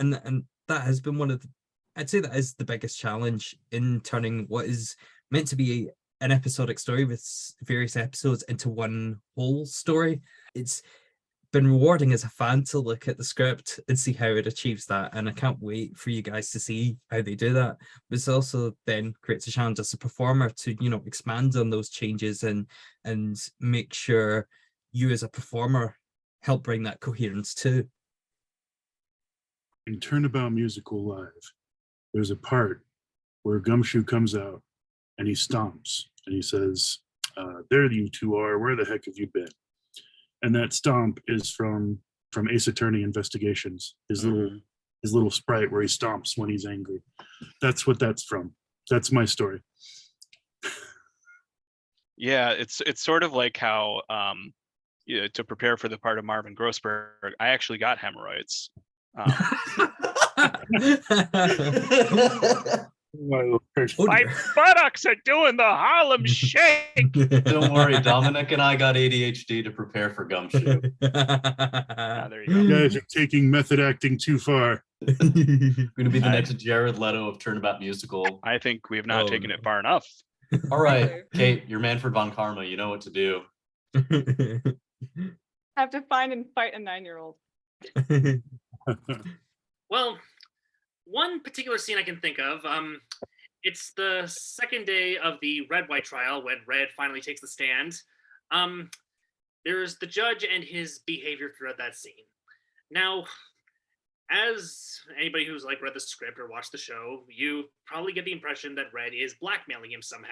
that has been one of the, I'd say that is the biggest challenge in turning what is meant to be an episodic story with various episodes into one whole story. It's been rewarding as a fan to look at the script and see how it achieves that, and I can't wait for you guys to see how they do that. But it's also then creates a challenge as a performer to, you know, expand on those changes and make sure you as a performer help bring that coherence too. In Turnabout Musical Live, there's a part where Gumshoe comes out and he stomps and he says, there you two are, where the heck have you been? And that stomp is from Ace Attorney Investigations, his little sprite where he stomps when he's angry. That's what that's from. That's my story. Yeah, it's sort of like how yeah, to prepare for the part of Marvin Grossberg, I actually got hemorrhoids. My buttocks are doing the Harlem Shake. Don't worry, Dominic and I got ADHD to prepare for Gumshoe. There you go. You guys are taking method acting too far. Going to be the next Jared Leto of Turnabout Musical. I think we have not taken it far enough. All right, Kate, you're Manfred von Karma. You know what to do. Have to find and fight a 9-year-old. Well, one particular scene I can think of, it's the second day of the Red-White trial when Red finally takes the stand. There's the judge and his behavior throughout that scene. Now, as anybody who's like read the script or watched the show, you probably get the impression that Red is blackmailing him somehow.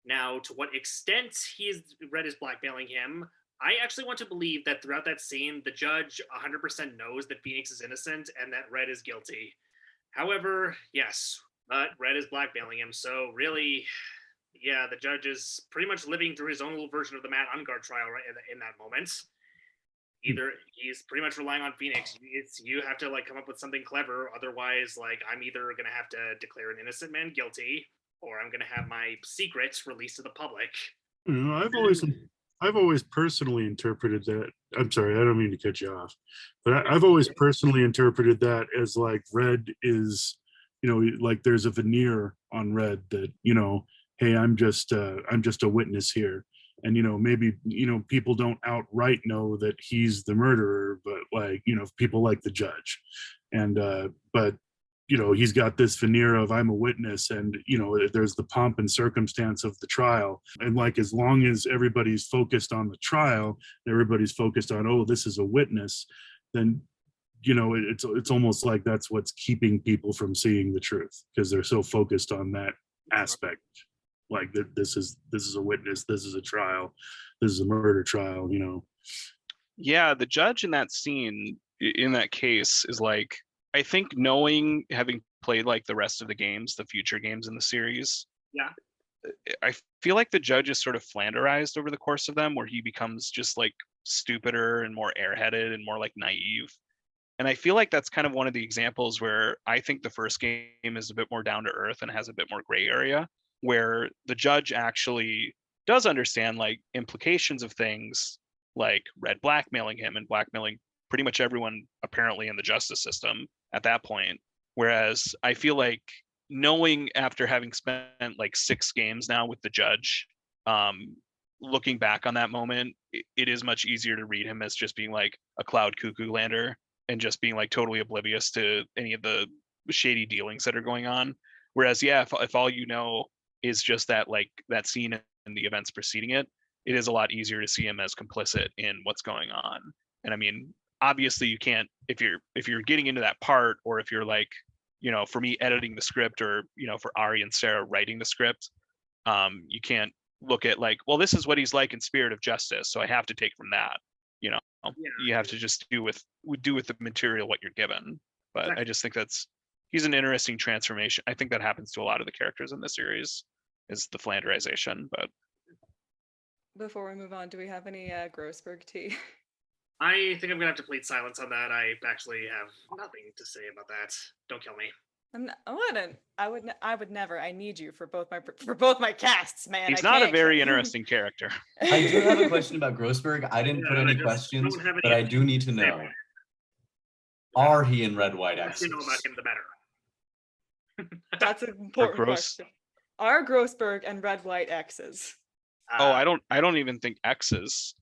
Now, to what extent Red is blackmailing him, I actually want to believe that throughout that scene, the judge 100% knows that Phoenix is innocent and that Red is guilty. However, yes, Red is blackmailing him. So really, yeah, the judge is pretty much living through his own little version of the Matt Ungard trial right in that moment. Either he's pretty much relying on Phoenix. You have to like come up with something clever. Otherwise, like I'm either going to have to declare an innocent man guilty or I'm going to have my secrets released to the public. You know, I've always personally interpreted that. I'm sorry, I don't mean to cut you off, but I've always personally interpreted that as like Red is, you know, like there's a veneer on Red that, you know, hey, I'm just a witness here. And, you know, maybe, you know, people don't outright know that he's the murderer, but like, you know, people like the judge. And, but, you know, he's got this veneer of I'm a witness and, you know, there's the pomp and circumstance of the trial. And like, as long as everybody's focused on the trial, everybody's focused on, oh, this is a witness, then, you know, it's almost like that's what's keeping people from seeing the truth because they're so focused on that aspect. Like this is a witness, this is a trial, this is a murder trial, you know. Yeah, the judge in that scene, in that case, is like, I think knowing, having played like the rest of the games, the future games in the series, yeah, I feel like the judge is sort of flanderized over the course of them, where he becomes just like stupider and more airheaded and more like naive. And I feel like that's kind of one of the examples where I think the first game is a bit more down to earth and has a bit more gray area, where the judge actually does understand like implications of things like Red blackmailing him and blackmailing pretty much everyone apparently in the justice system at that point. Whereas I feel like knowing after having spent like 6 games now with the judge, looking back on that moment, it is much easier to read him as just being like a cloud cuckoo lander and just being like totally oblivious to any of the shady dealings that are going on. Whereas, yeah, if all you know is just that like that scene and the events preceding it, it is a lot easier to see him as complicit in what's going on. And I mean, obviously you can't, if you're getting into that part, or if you're like, you know, for me editing the script, or, you know, for Ari and Sarah writing the script, you can't look at like, well, this is what he's like in Spirit of Justice, so I have to take from that. You know, yeah. You have to just do with the material what you're given. But exactly. I just think he's an interesting transformation. I think that happens to a lot of the characters in the series, is the flanderization. But before we move on, do we have any Grossberg tea? I think I'm gonna have to plead silence on that. I actually have nothing to say about that. Don't kill me. I would never. I need you for both my casts, man. He's I not a can't very kill- interesting character. I do have a question about Grossberg. I didn't put Yeah, any I just questions, don't have any but I do need to say know. about it. Are he in red, white The less X's? you know about him, the better. That's an important Gross- question. Are Grossberg and red white X's? Oh, I don't even think X's.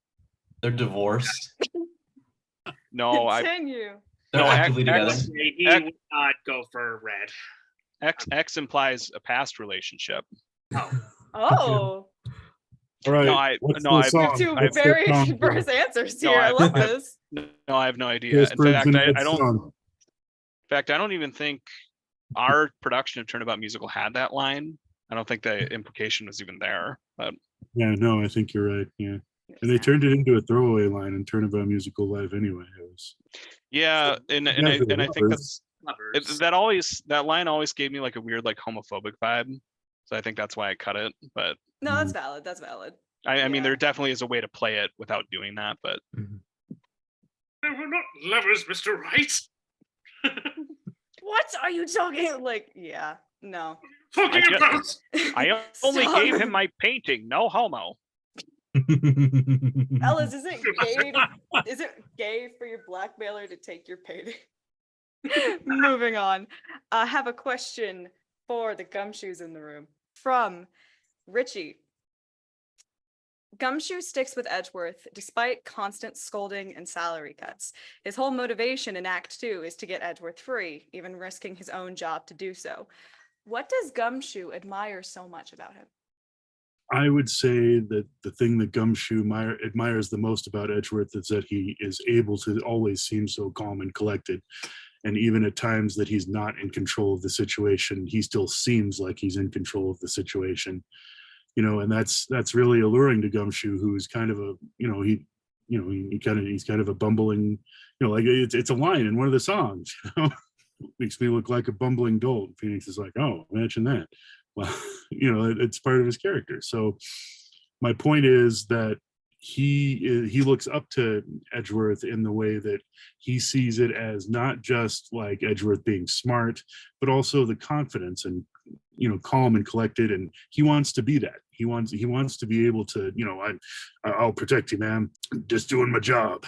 They're divorced. No, Continue. They're No, actively X- together. He X- would not go for red. X implies a past relationship. Oh, All right. No, I- what's no, the I've- song? two What's the very song? diverse answers No, here. I love I- this. No, I have no idea. In Grossberg's fact, in I that don't. song. In fact, I don't even think our production of Turnabout Musical had that line. I don't think the implication was even there. But Yeah, no, I think you're right. Yeah. And they turned it into a throwaway line in Turnabout Musical Live anyway. It was yeah, and I think lovers. that's Lovers. that line always gave me like a weird like homophobic vibe. So I think that's why I cut it. But No, that's valid. That's valid. I mean, Yeah. there definitely is a way to play it without doing that. But They were not lovers, Mr. Wright. What are you talking? Like, yeah, no. Talking I about. I only Stop. gave him my painting. No homo. Ellis, is it gay? Is it gay for your blackmailer to take your painting? Moving on. I have a question for the gumshoes in the room from Richie. Gumshoe sticks with Edgeworth despite constant scolding and salary cuts. His whole motivation in Act 2 is to get Edgeworth free, even risking his own job to do so. What does Gumshoe admire so much about him? I would say that the thing that Gumshoe admires the most about Edgeworth is that he is able to always seem so calm and collected. And even at times that he's not in control of the situation, he still seems like he's in control of the situation. You know, and that's really alluring to Gumshoe, who's kind of a, he's kind of a bumbling, like it's a line in one of the songs, makes me look like a bumbling dolt. Phoenix is like, oh, imagine that. Well, it's part of his character. So my point is that he looks up to Edgeworth in the way that he sees it as not just like Edgeworth being smart, but also the confidence and calm and collected, and he wants to be that. He wants to be able to, I'll protect you, man. Just doing my job.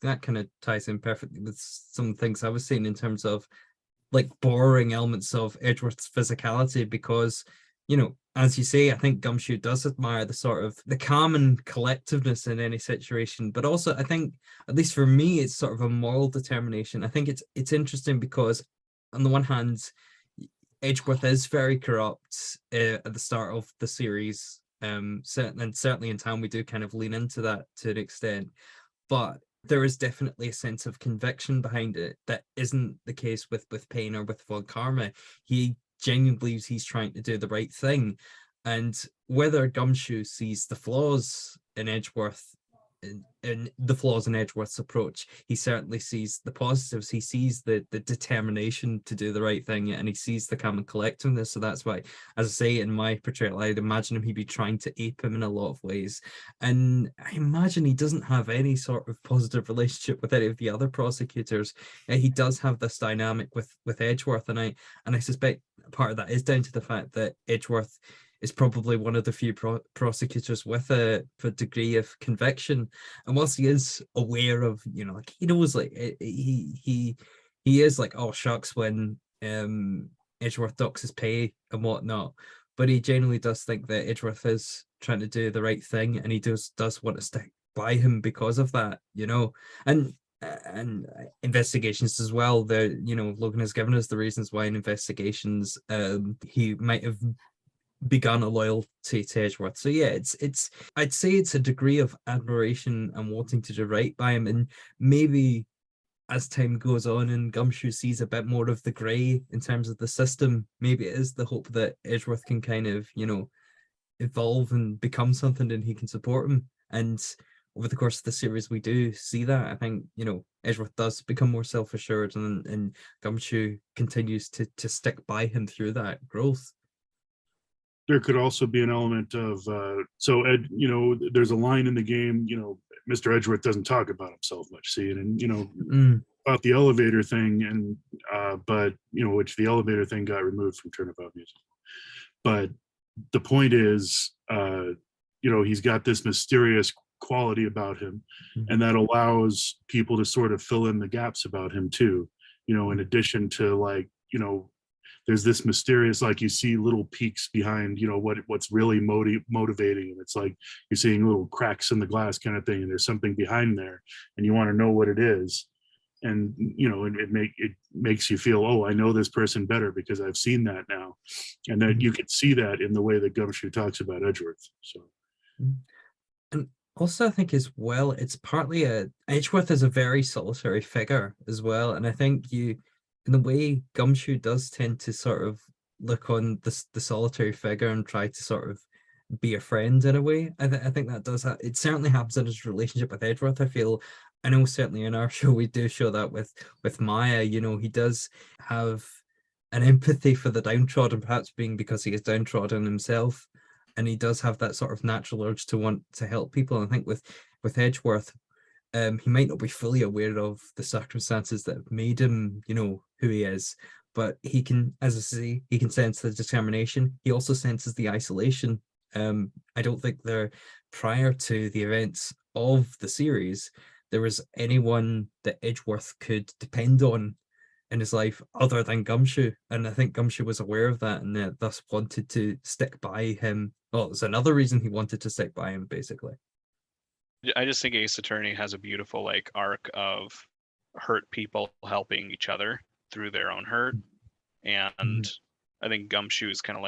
That kind of ties in perfectly with some things I was saying in terms of like borrowing elements of Edgeworth's physicality, because as you say, I think Gumshoe does admire the sort of the calm and collectiveness in any situation, but also I think, at least for me, it's sort of a moral determination. I think it's interesting because on the one hand, Edgeworth is very corrupt at the start of the series, certainly in time we do kind of lean into that to an extent, but there is definitely a sense of conviction behind it that isn't the case with Payne or with Von Karma. He genuinely believes he's trying to do the right thing, and whether Gumshoe sees the flaws in Edgeworth, in the flaws in Edgeworth's approach, he certainly sees the positives. He sees the determination to do the right thing, and he sees the calm and collectiveness. So that's why, as I say, in my portrayal, I'd imagine him he'd be trying to ape him in a lot of ways. And I imagine he doesn't have any sort of positive relationship with any of the other prosecutors. He does have this dynamic with Edgeworth, and I suspect part of that is down to the fact that Edgeworth is probably one of the few prosecutors with a degree of conviction. And whilst he is aware of, like he knows, like he is like, oh shucks, when Edgeworth docks his pay and whatnot, but he genuinely does think that Edgeworth is trying to do the right thing, and he does want to stick by him because of that, and investigations as well. Logan has given us the reasons why in investigations he might have begun a loyalty to Edgeworth. So yeah, it's I'd say it's a degree of admiration and wanting to do right by him, and maybe as time goes on and Gumshoe sees a bit more of the grey in terms of the system, maybe it is the hope that Edgeworth can kind of evolve and become something and he can support him. And over the course of the series we do see that. I think Edgeworth does become more self-assured, and Gumshoe continues to stick by him through that growth. There could also be an element of there's a line in the game, Mr. Edgeworth doesn't talk about himself much, see, and about the elevator thing, and but which the elevator thing got removed from Turnabout Musical. But the point is, he's got this mysterious quality about him, and that allows people to sort of fill in the gaps about him too. In addition to there's this mysterious, you see little peaks behind, what's really motivating, and it's like you're seeing little cracks in the glass kind of thing, and there's something behind there, and you want to know what it is. And it makes you feel, oh, I know this person better because I've seen that now, and that you can see that in the way that Gumshoe talks about Edgeworth. So, and also I think as well, it's partly Edgeworth is a very solitary figure as well, and I think in the way Gumshoe does tend to sort of look on the solitary figure and try to sort of be a friend in a way. I think that does it certainly happens in his relationship with Edgeworth. I know certainly in our show we do show that with Maya. He does have an empathy for the downtrodden, perhaps being because he is downtrodden himself, and he does have that sort of natural urge to want to help people. And I think with Edgeworth, he might not be fully aware of the circumstances that have made him, who he is, but he can, as I say, he can sense the determination. He also senses the isolation. I don't think prior to the events of the series, there was anyone that Edgeworth could depend on in his life other than Gumshoe. And I think Gumshoe was aware of that, and thus wanted to stick by him. Well, it's another reason he wanted to stick by him, basically. I just think Ace Attorney has a beautiful arc of hurt people helping each other through their own hurt. And I think Gumshoe is kind of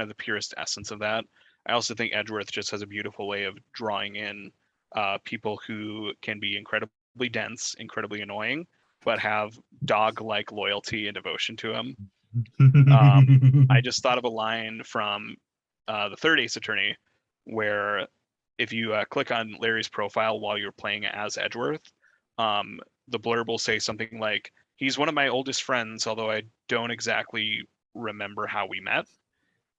the purest essence of that. I also think Edgeworth just has a beautiful way of drawing in people who can be incredibly dense, incredibly annoying, but have dog-like loyalty and devotion to him. I just thought of a line from the third Ace Attorney, where if you click on Larry's profile while you're playing as Edgeworth, the blurb will say something like, "He's one of my oldest friends, although I don't exactly remember how we met."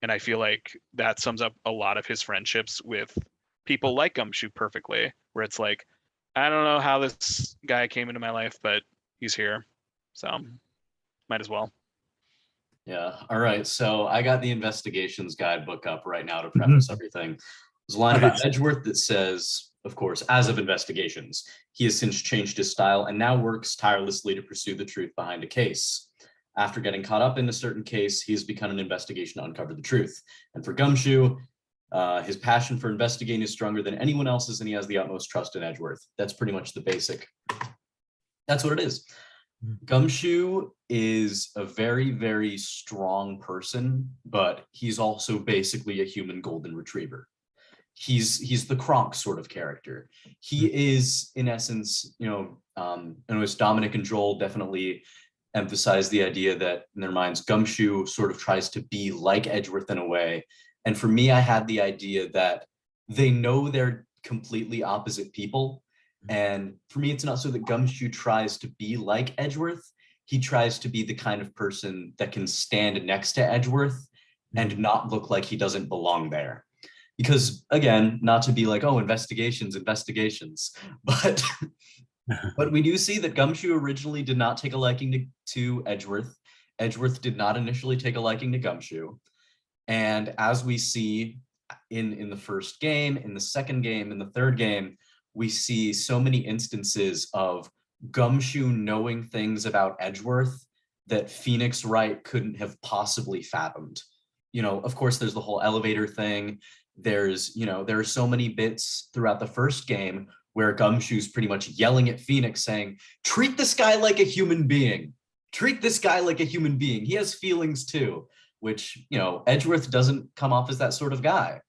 And I feel like that sums up a lot of his friendships with people like Gumshoe perfectly, where it's like, I don't know how this guy came into my life, but he's here. So might as well. Yeah. All right. So I got the investigations guidebook up right now to preface everything. There's a line about Edgeworth that says, of course, as of investigations, he has since changed his style and now works tirelessly to pursue the truth behind a case. After getting caught up in a certain case, he's begun an investigation to uncover the truth. And for Gumshoe, his passion for investigating is stronger than anyone else's, and he has the utmost trust in Edgeworth. That's pretty much the basic. That's what it is. Gumshoe is a very, very strong person, but he's also basically a human golden retriever. He's the Kronk sort of character. He is, in essence, as Dominic and Joel definitely emphasize the idea that in their minds, Gumshoe sort of tries to be like Edgeworth in a way. And for me, I had the idea that they know they're completely opposite people. And for me, it's not so that Gumshoe tries to be like Edgeworth. He tries to be the kind of person that can stand next to Edgeworth and not look like he doesn't belong there. Because again, not to be like, oh, investigations, but but we do see that Gumshoe originally did not take a liking to Edgeworth. Edgeworth did not initially take a liking to Gumshoe. And as we see in the first game, in the second game, in the third game, we see so many instances of Gumshoe knowing things about Edgeworth that Phoenix Wright couldn't have possibly fathomed. Of course, there's the whole elevator thing. There are so many bits throughout the first game where Gumshoe's pretty much yelling at Phoenix saying, treat this guy like a human being. Treat this guy like a human being. He has feelings too, which, Edgeworth doesn't come off as that sort of guy.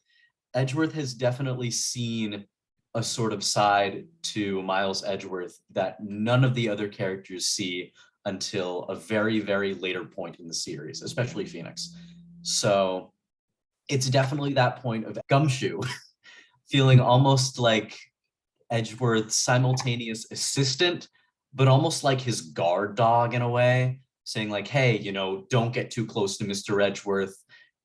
Edgeworth has definitely seen a sort of side to Miles Edgeworth that none of the other characters see until a very, very later point in the series, especially Phoenix. So it's definitely that point of Gumshoe feeling almost like Edgeworth's simultaneous assistant, but almost like his guard dog in a way, saying like, hey, don't get too close to Mr. Edgeworth.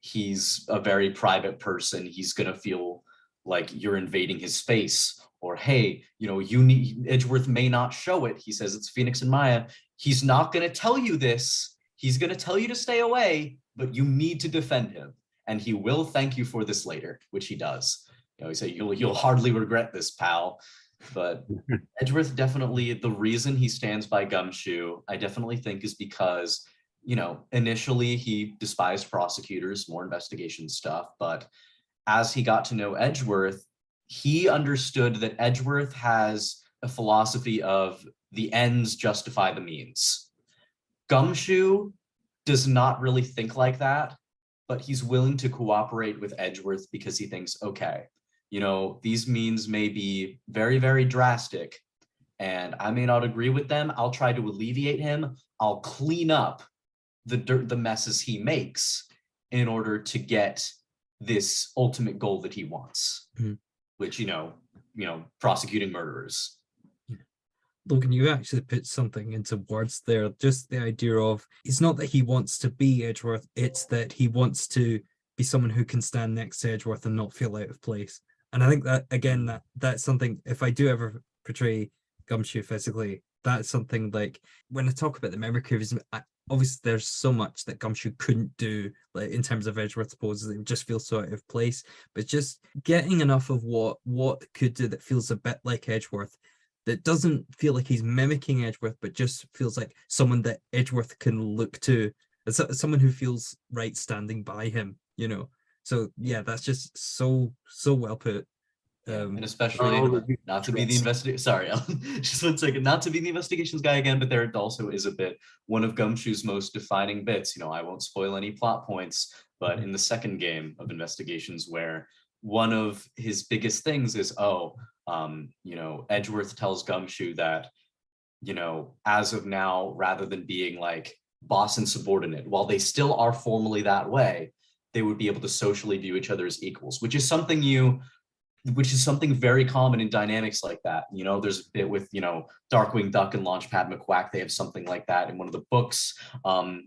He's a very private person. He's going to feel like you're invading his space. or hey, you need Edgeworth may not show it. He says it's Phoenix and Maya. He's not going to tell you this. He's going to tell you to stay away, but you need to defend him. And he will thank you for this later, which he does. He say, you'll hardly regret this, pal. But Edgeworth, definitely the reason he stands by Gumshoe, I definitely think is because, initially he despised prosecutors, more investigation stuff. But as he got to know Edgeworth, he understood that Edgeworth has a philosophy of the ends justify the means. Gumshoe does not really think like that, but he's willing to cooperate with Edgeworth because he thinks, okay, these means may be very, very drastic, and I may not agree with them. I'll try to alleviate him. I'll clean up the messes he makes in order to get this ultimate goal that he wants, which, prosecuting murderers. Logan, you actually put something into words there. Just the idea of, it's not that he wants to be Edgeworth, it's that he wants to be someone who can stand next to Edgeworth and not feel out of place. And I think that, again, that's something, if I do ever portray Gumshoe physically, that's something like, when I talk about the memory curves, obviously there's so much that Gumshoe couldn't do, like in terms of Edgeworth's poses, it would just feel so out of place. But just getting enough of what could do that feels a bit like Edgeworth, that doesn't feel like he's mimicking Edgeworth, but just feels like someone that Edgeworth can look to, as someone who feels right standing by him, So yeah, that's just so well put. And especially not to be the investigator. Sorry, Alan, just 1 second. Not to be the investigations guy again, but there also is a bit, one of Gumshoe's most defining bits. I won't spoil any plot points, but in the second game of investigations, where one of his biggest things is, Edgeworth tells Gumshoe that, as of now, rather than being like boss and subordinate, while they still are formally that way, they would be able to socially view each other as equals, which is something very common in dynamics like that. There's a bit with, Darkwing Duck and Launchpad McQuack. They have something like that in one of the books.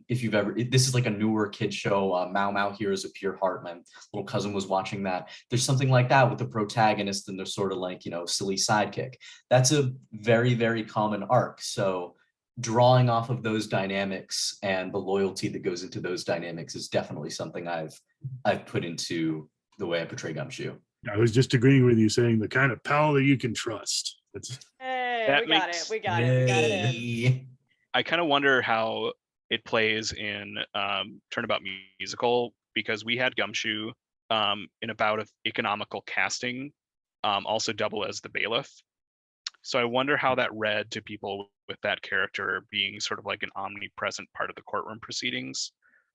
If you've ever, this is like a newer kid show, Mau Mau Heroes of Pure Heart. My little cousin was watching that. There's something like that with the protagonist and they're sort of like, silly sidekick. That's a very, very common arc. So drawing off of those dynamics and the loyalty that goes into those dynamics is definitely something I've put into the way I portray Gumshoe. I was just agreeing with you, saying the kind of pal that you can trust. We got it in. I kind of wonder how it plays in Turnabout Musical, because we had Gumshoe in a bout of economical casting also double as the bailiff. So I wonder how that read to people with that character being sort of like an omnipresent part of the courtroom proceedings,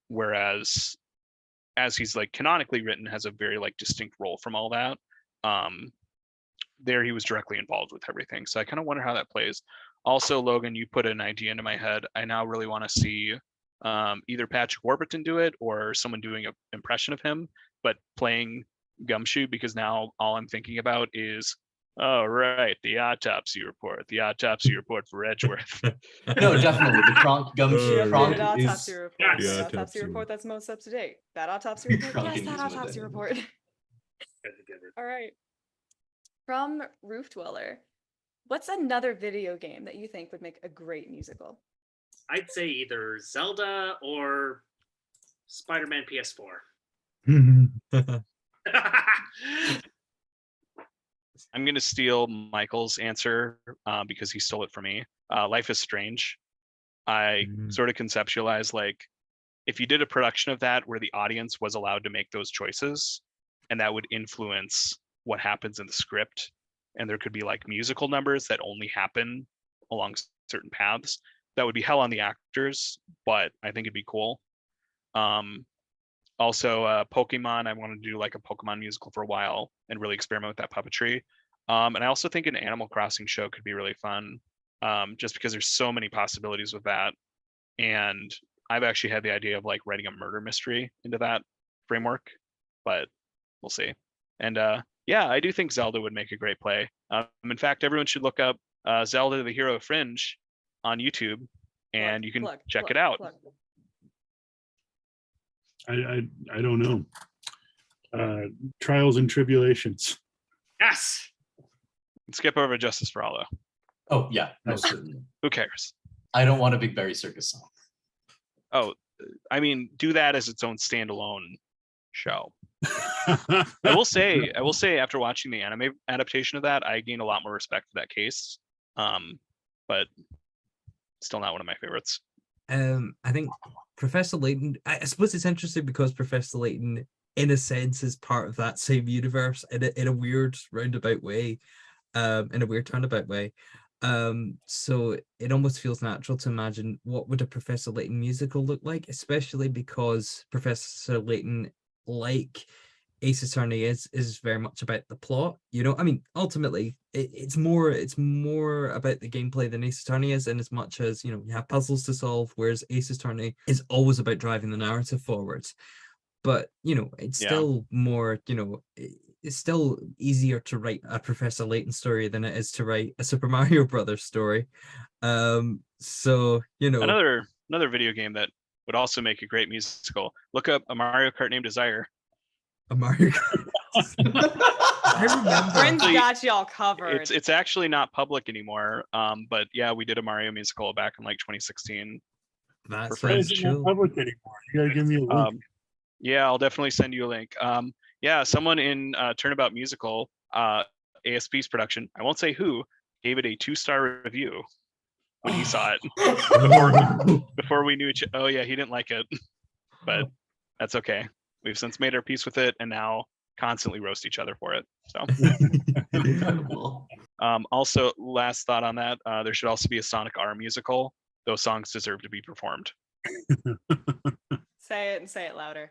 whereas as he's like canonically written, has a very like distinct role from all that. There he was directly involved with everything. So I kind of wonder how that plays. Also, Logan, you put an idea into my head. I now really want to see either Patrick Warburton do it or someone doing an impression of him, but playing Gumshoe, because now all I'm thinking about is, oh, right, the autopsy report for Edgeworth. No, definitely. The Gumshoe Updated Kronk is... autopsy report. The autopsy report that's most up to date. That autopsy report. Yes, that autopsy report. All right. From Roof Dweller, what's another video game that you think would make a great musical? I'd say either Zelda or Spider-Man PS4. I'm going to steal Michael's answer because he stole it from me. Life is Strange. I sort of conceptualize like, if you did a production of that where the audience was allowed to make those choices, and that would influence what happens in the script, and there could be like musical numbers that only happen along certain paths, that would be hell on the actors, but I think it'd be cool. Also, Pokemon, I wanted to do like a Pokemon musical for a while and really experiment with that puppetry. And I also think an Animal Crossing show could be really fun, just because there's so many possibilities with that. And I've actually had the idea of like writing a murder mystery into that framework, but we'll see. And yeah, I do think Zelda would make a great play. In fact, everyone should look up Zelda the Hero of Fringe on YouTube, and you can check it out. I don't know. Trials and Tribulations. Yes. Skip over Justice for All though. Oh yeah, most certainly. Who cares? I don't want a Big Berry Circus song. Oh, I mean, do that as its own standalone show. I will say after watching the anime adaptation of that, I gained a lot more respect for that case. But still not one of my favorites. I think Professor Layton, I suppose it's interesting because Professor Layton, in a sense, is part of that same universe in a weird roundabout way, in a weird turnabout way. So it almost feels natural to imagine what would a Professor Layton musical look like, especially because Professor Layton, like Ace Attorney, is very much about the plot. You know, I mean, ultimately, it's more about the gameplay than Ace Attorney is, in as much as, you know, you have puzzles to solve, whereas Ace Attorney is always about driving the narrative forwards. But, you know, it's still more, you know, it's still easier to write a Professor Layton story than it is to write a Super Mario Brothers story. So, you know, another video game that would also make a great musical. Look up a Mario Kart named Desire. A Mario Kart. I remember. Bryn's got y'all covered. It's actually not public anymore. But yeah, we did a Mario musical back in like 2016. That For sounds It's cool. not public anymore. You gotta give me a link. Yeah, I'll definitely send you a link. Yeah, someone in Turnabout Musical, ASP's production, I won't say who, gave it a 2-star review when he saw it. before we knew oh yeah, he didn't like it. But that's okay. We've since made our peace with it and now constantly roast each other for it. So Incredible. also, last thought on that, there should also be a Sonic R musical. Those songs deserve to be performed. Say it and say it louder.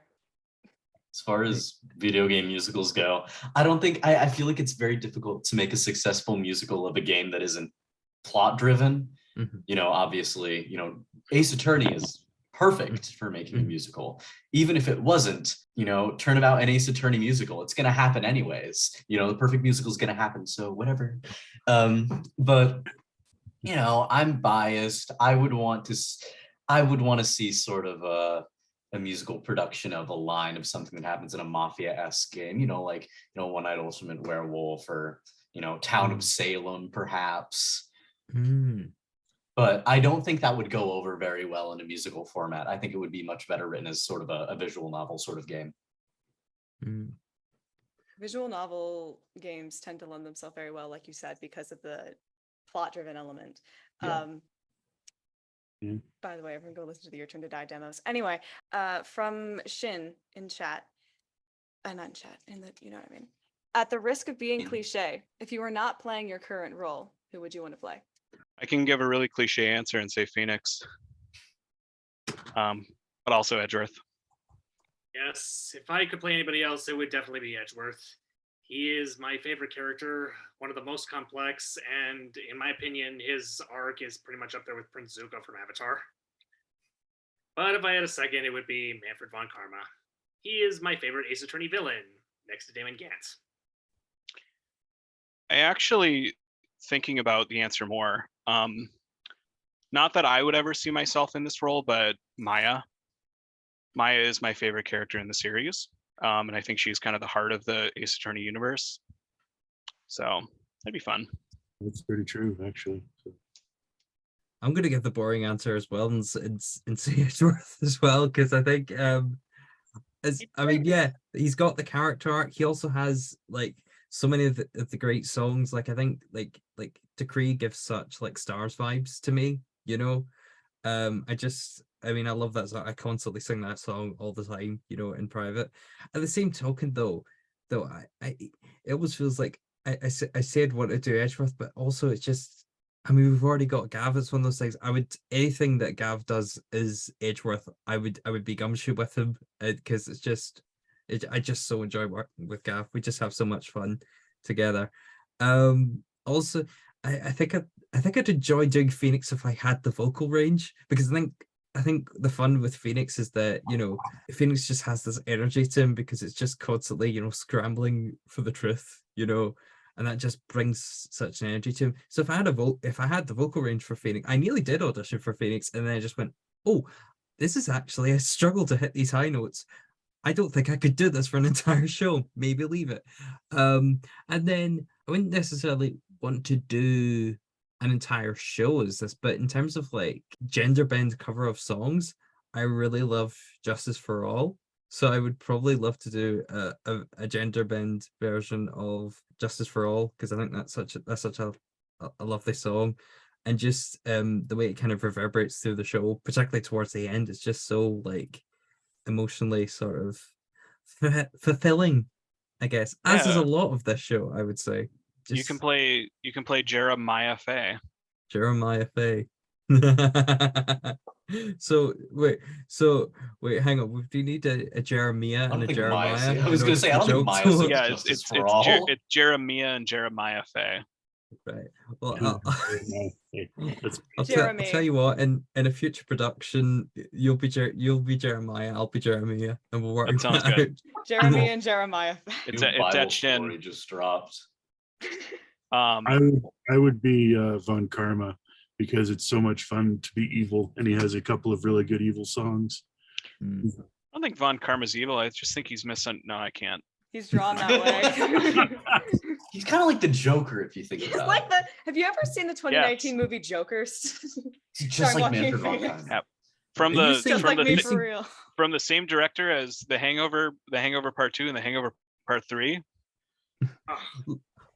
As far as video game musicals go, I feel like it's very difficult to make a successful musical of a game that isn't plot driven. Mm-hmm. You know, obviously, you know, Ace Attorney is perfect for making a musical. Even if it wasn't, you know, Turnabout and Ace Attorney musical, it's gonna happen anyways. You know, the perfect musical is gonna happen, so whatever. But you know, I'm biased. I would want to see sort of a musical production of a line of something that happens in a mafia-esque game, you know, like, you know, One Night Ultimate Werewolf, or, you know, Town of Salem, perhaps. But I don't think that would go over very well in a musical format. I think it would be much better written as sort of a visual novel sort of game. Visual novel games tend to lend themselves very well, like you said, because of the plot-driven element. Yeah. By the way, everyone go listen to the Your Turn to Die demos. Anyway, from Shin in chat, not in chat, you know what I mean. At the risk of being cliche, if you were not playing your current role, who would you want to play? I can give a really cliche answer and say Phoenix. But also Edgeworth. Yes, if I could play anybody else, it would definitely be Edgeworth. He is my favorite character, one of the most complex, and in my opinion, his arc is pretty much up there with Prince Zuko from Avatar. But if I had a second, it would be Manfred von Karma. He is my favorite Ace Attorney villain, next to Damon Gantz. I actually, thinking about the answer more, not that I would ever see myself in this role, but Maya. Maya is my favorite character in the series. And I think she's kind of the heart of the Ace Attorney universe. So that'd be fun. That's pretty true, actually. So. I'm going to give the boring answer as well and say Edgeworth as well, because I think, yeah, he's got the character arc. He also has like so many of the great songs. Like I think like Decree gives such like Stars vibes to me, you know. I love that song. I constantly sing that song all the time, you know, in private. At the same token, though, it always feels like I said want to do Edgeworth, but also it's just, I mean, we've already got Gav. It's one of those things. Anything that Gav does is Edgeworth. I would be Gumshoe with him, because I just so enjoy working with Gav. We just have so much fun together. Also, I think I'd enjoy doing Phoenix if I had the vocal range, because I think the fun with Phoenix is that, you know, Phoenix just has this energy to him because it's just constantly, you know, scrambling for the truth, you know, and that just brings such an energy to him. So if I had the vocal range for Phoenix, I nearly did audition for Phoenix, and then I just went, oh, this is actually a struggle to hit these high notes. I don't think I could do this for an entire show. Maybe leave it. And then I wouldn't necessarily want to do an entire show as this, but in terms of like gender bend cover of songs, I really love Justice for All. So I would probably love to do a gender bend version of Justice for All, because I think that's such a lovely song. And just the way it kind of reverberates through the show, particularly towards the end, it's just so like emotionally sort of fulfilling, I guess, as is a lot of this show, I would say. You can play Jeremiah Faye. Jeremiah Faye. So wait, hang on. Do you need a Jeremiah and a Jeremiah? I was going to say, I don't think Maya's it's Jeremiah and Jeremiah Faye. Right. Well, I'll Jeremy. tell you what. In a future production, you'll be Jeremiah. I'll be Jeremiah, and we'll work. That sounds good. Jeremy and Jeremiah. It's etched in. Just dropped. I would be Von Karma, because it's so much fun to be evil, and he has a couple of really good evil songs. I don't think Von Karma's evil. I just think he's missing. No, I can't. He's drawn that way. He's kind of like the Joker, if you think He's about like it. that. Have you ever seen the 2019 movie Jokers? He's just like Manfred Von Karma. Yeah. From the same director as The Hangover Part 2 and The Hangover Part 3.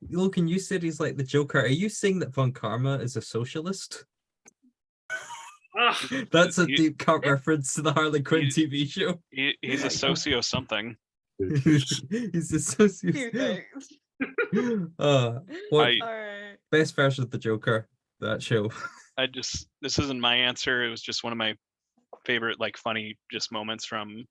Logan, you said he's like the Joker. Are you saying that Von Karma is a socialist? That's a deep cut reference to the Harley Quinn TV show. He's a socio something. He's a socio. Best version of the Joker, that show. This isn't my answer. It was just one of my favorite, like, funny just moments from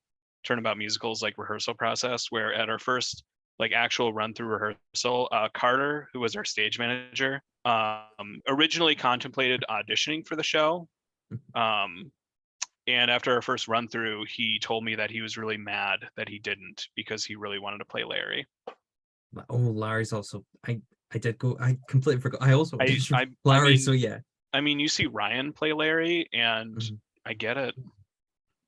Turnabout Musical's like rehearsal process, where at our first like actual run through rehearsal, Carter, who was our stage manager, originally contemplated auditioning for the show. And after our first run through, he told me that he was really mad that he didn't, because he really wanted to play Larry. Oh, Larry's also, I completely forgot. I also Larry, so yeah. I mean, you see Ryan play Larry, and I get it.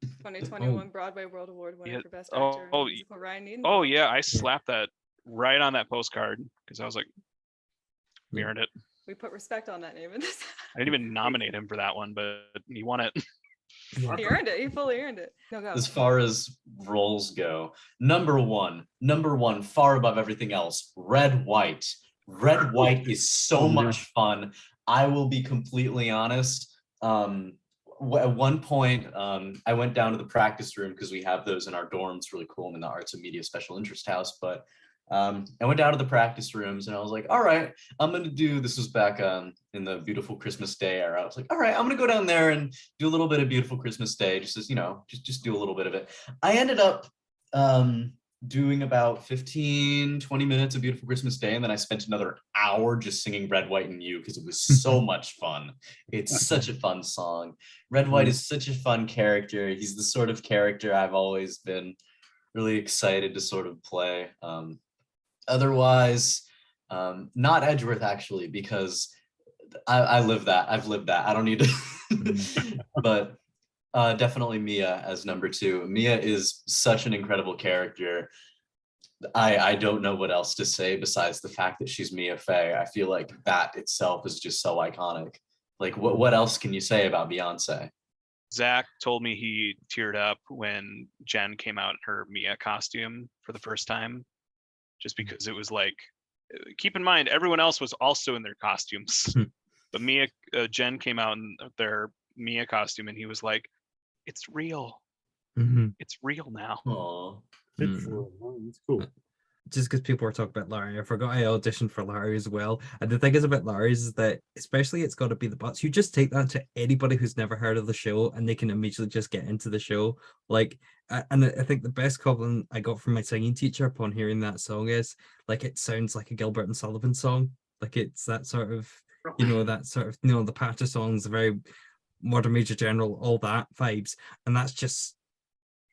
2021 Broadway World Award winner for Best Actor. Ryan Needham. Oh yeah, I slapped that right on that postcard, because I was like, we earned it. We put respect on that name in this. I didn't even nominate him for that one, but he won it. He earned it. He fully earned it. No, go. As far as roles go, number one, far above everything else, Red White. Red White is so much fun. I will be completely honest. At one point, I went down to the practice room, because we have those in our dorms, really cool. I'm in the Arts and Media Special Interest House, but I went down to the practice rooms, and I was like, all right, I'm going to do, this was back in the Beautiful Christmas Day era. I was like, all right, I'm going to go down there and do a little bit of Beautiful Christmas Day, just as, just do a little bit of it. I ended up doing about 15-20 minutes of Beautiful Christmas Day, and then I spent another hour just singing Red, White, and You, because it was so much fun. It's such a fun song. Red White is such a fun character. He's the sort of character I've always been really excited to sort of play. Otherwise, not Edgeworth, actually, because I live that. I've lived that. I don't need to. But definitely Mia as number 2. Mia is such an incredible character. I don't know what else to say besides the fact that she's Mia Fey. I feel like that itself is just so iconic. Like, what else can you say about Beyonce? Zach told me he teared up when Jen came out in her Mia costume for the first time, just because it was like, keep in mind, everyone else was also in their costumes. But Jen came out in their Mia costume, and he was like, it's real. It's real now. Aww. It's cool. Just because people were talking about Larry, I forgot I auditioned for Larry as well. And the thing is about Larry's is that, especially It's Gotta Be the Butts, you just take that to anybody who's never heard of the show, and they can immediately just get into the show. Like, and I think the best compliment I got from my singing teacher upon hearing that song is, like, it sounds like a Gilbert and Sullivan song. Like, it's that sort of, the Pacha songs, the very Modern Major General, all that vibes. And that's just,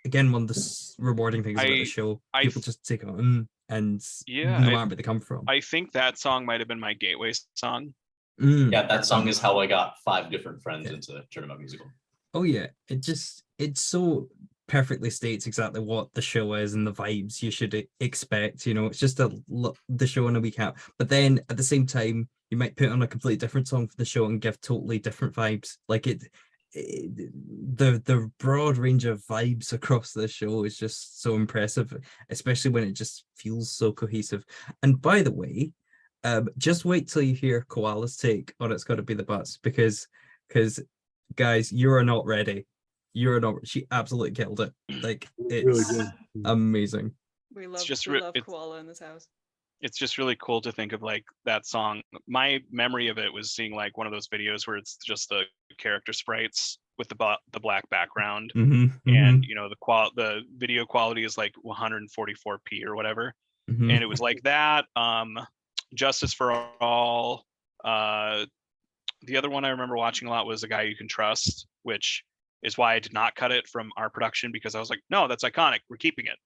again, one of the rewarding things about the show. People just take it on, and no matter where they come from. I think that song might have been my gateway song. Yeah, that song is how I got 5 different friends into Turnabout Musical. Oh yeah, it so perfectly states exactly what the show is and the vibes you should expect. It's just the show in a recap. But then at the same time, you might put on a completely different song for the show and give totally different vibes. Like the broad range of vibes across the show is just so impressive, especially when it just feels so cohesive. And by the way, just wait till you hear Koala's take on It's Gotta Be the Bus, because guys, you are not ready. You're not. She absolutely killed it. Like, it's Really good. amazing. We love just we love koala in this house. It's just really cool to think of like that song. My memory of it was seeing like one of those videos where it's just the character sprites with the black background, and you know the video quality is like 144p or whatever, and it was like that. Justice for All. The other one I remember watching a lot was A Guy You Can Trust, which is why I did not cut it from our production, because I was like, no, that's iconic. We're keeping it.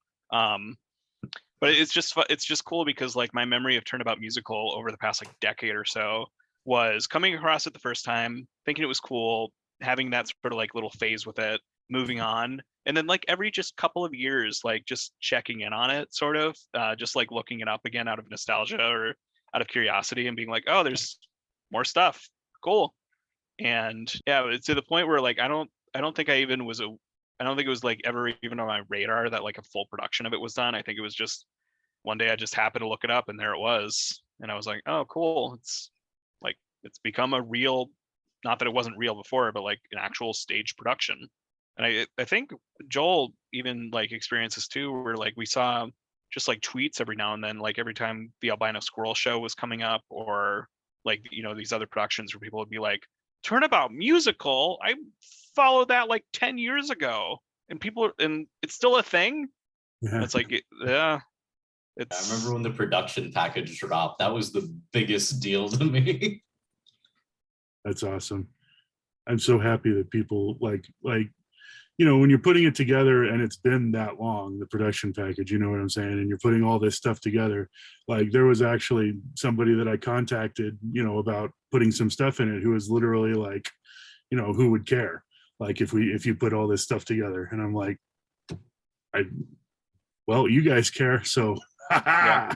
But it's just cool because like my memory of Turnabout Musical over the past like decade or so was coming across it the first time, thinking it was cool, having that sort of like little phase with it, moving on, and then like every just couple of years, like just checking in on it, sort of, just like looking it up again out of nostalgia or out of curiosity and being like, oh, there's more stuff, cool. And yeah, it's to the point where like I don't think I don't think it was like ever even on my radar that like a full production of it was done. I think it was just one day I just happened to look it up and there it was. And I was like, oh, cool. It's like, it's become a real, not that it wasn't real before, but like an actual stage production. And I think Joel even like experiences too, where like we saw just like tweets every now and then, like every time the Albino Squirrel show was coming up, or like, you know, these other productions where people would be like, Turnabout Musical, I followed that like 10 years ago, and it's still a thing. Yeah. It's like, yeah, I remember when the production package dropped. That was the biggest deal to me. That's awesome. I'm so happy that people like, you know, when you're putting it together and it's been that long, the production package, you know what I'm saying? And you're putting all this stuff together. Like there was actually somebody that I contacted, you know, about putting some stuff in it who was literally like, you know, who would care? Like if you put all this stuff together. And I'm like, well, you guys care. So yeah.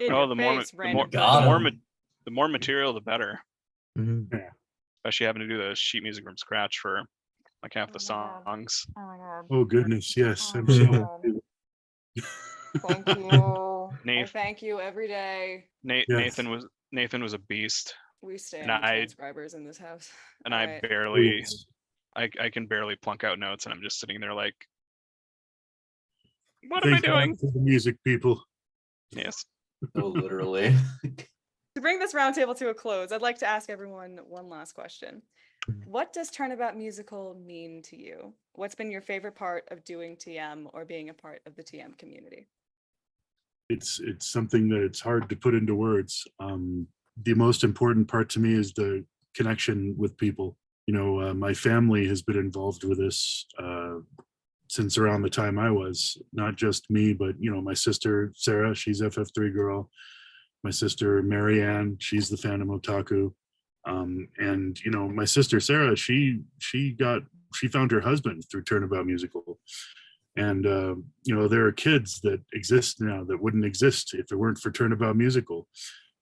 Oh, the more material, the better. Yeah. Especially having to do the sheet music from scratch for like half the songs. Oh my god. Oh goodness, yes. Oh I'm my so God. Thank you. I Nathan, thank you every day. Yes. Nathan was a beast. We stand And transcribers in this house. And All I right. barely, I can barely plunk out notes, and I'm just sitting there like, what am I doing? For the music people. Yes. Oh, literally. To bring this roundtable to a close, I'd like to ask everyone one last question. What does Turnabout Musical mean to you? What's been your favorite part of doing TM or being a part of the TM community? It's something that it's hard to put into words. The most important part to me is the connection with people. You know, my family has been involved with this since around the time I was, not just me, but, you know, my sister, Sarah, she's FF3 girl. My sister, Marianne, she's the Phantom Otaku. And, you know, my sister, Sarah, she found her husband through Turnabout Musical. And, you know, there are kids that exist now that wouldn't exist if it weren't for Turnabout Musical.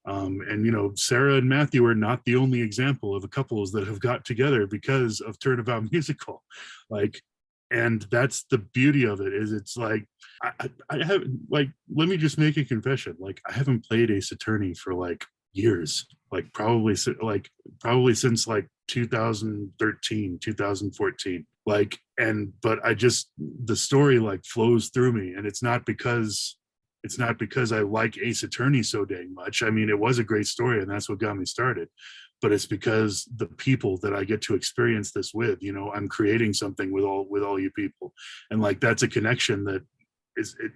And, you know, Sarah and Matthew are not the only example of couples that have got together because of Turnabout Musical. Like, and that's the beauty of it, is it's like, I haven't, like, let me just make a confession. Like, I haven't played Ace Attorney for like years, like probably since like 2013, 2014. Like, but the story like flows through me, and it's not because I like Ace Attorney so dang much. I mean, it was a great story and that's what got me started, but it's because the people that I get to experience this with, you know, I'm creating something with all you people. And like, that's a connection that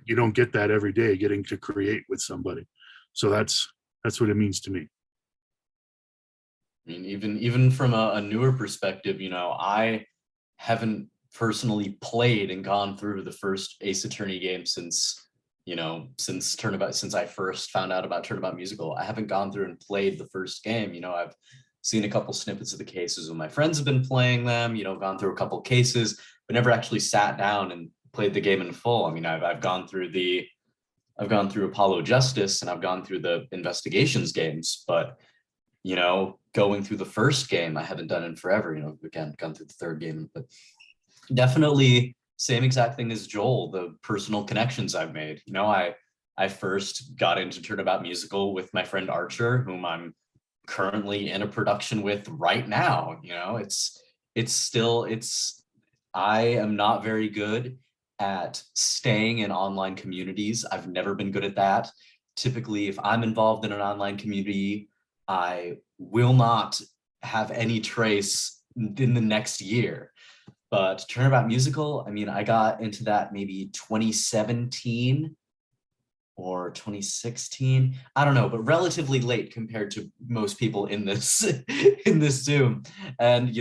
you don't get that every day, getting to create with somebody. So that's what it means to me. I mean, even from a newer perspective, you know, I haven't personally played and gone through the first Ace Attorney game since I first found out about Turnabout Musical. I haven't gone through and played the first game. You know, I've seen a couple snippets of the cases when my friends have been playing them, you know, gone through a couple cases, but never actually sat down and played the game in full. I mean, I've gone through the I've gone through Apollo Justice and I've gone through the investigations games, but going through the first game, I haven't done in forever, again, gone through the third game, but definitely same exact thing as Joel, the personal connections I've made. I first got into Turnabout Musical with my friend Archer, whom I'm currently in a production with right now. I am not very good at staying in online communities. I've never been good at that. Typically, if I'm involved in an online community, I will not have any trace in the next year. But Turnabout Musical, I mean, I got into that maybe 2017 or 2016. I don't know, but relatively late compared to most people in this in this Zoom. And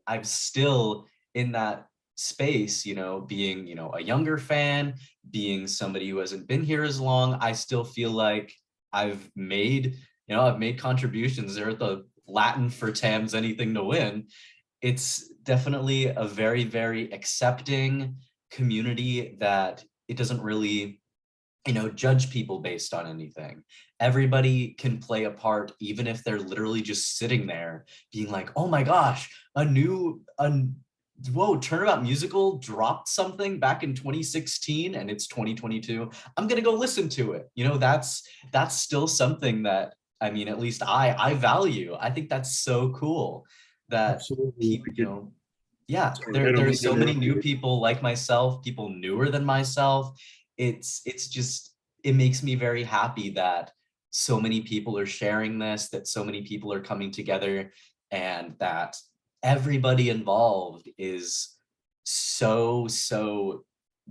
I'm still in that space, being, a younger fan, being somebody who hasn't been here as long. I still feel like I've made contributions there at the Latin for TAAAM's Anything to Win. It's definitely a very, very accepting community that it doesn't really, judge people based on anything. Everybody can play a part, even if they're literally just sitting there being like, oh my gosh, Turnabout Musical dropped something back in 2016 and it's 2022. I'm gonna go listen to it. That's still something that, I mean, at least I value. I think that's so cool that Absolutely. people, Sorry, I don't there's mean to so many interrupt new you. people like myself, people newer than myself. It's just, it makes me very happy that so many people are sharing this, that so many people are coming together, and that everybody involved is so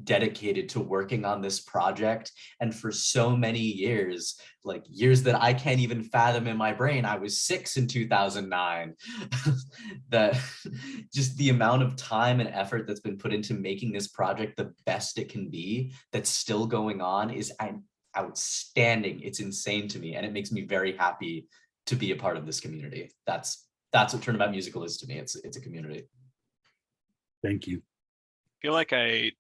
dedicated to working on this project. And for so many years, like years that I can't even fathom in my brain, I was 6 in 2009, that just the amount of time and effort that's been put into making this project the best it can be, that's still going on, is outstanding. It's insane to me, and it makes me very happy to be a part of this community. That's what Turnabout Musical is to me. It's a community. Thank you. I feel like I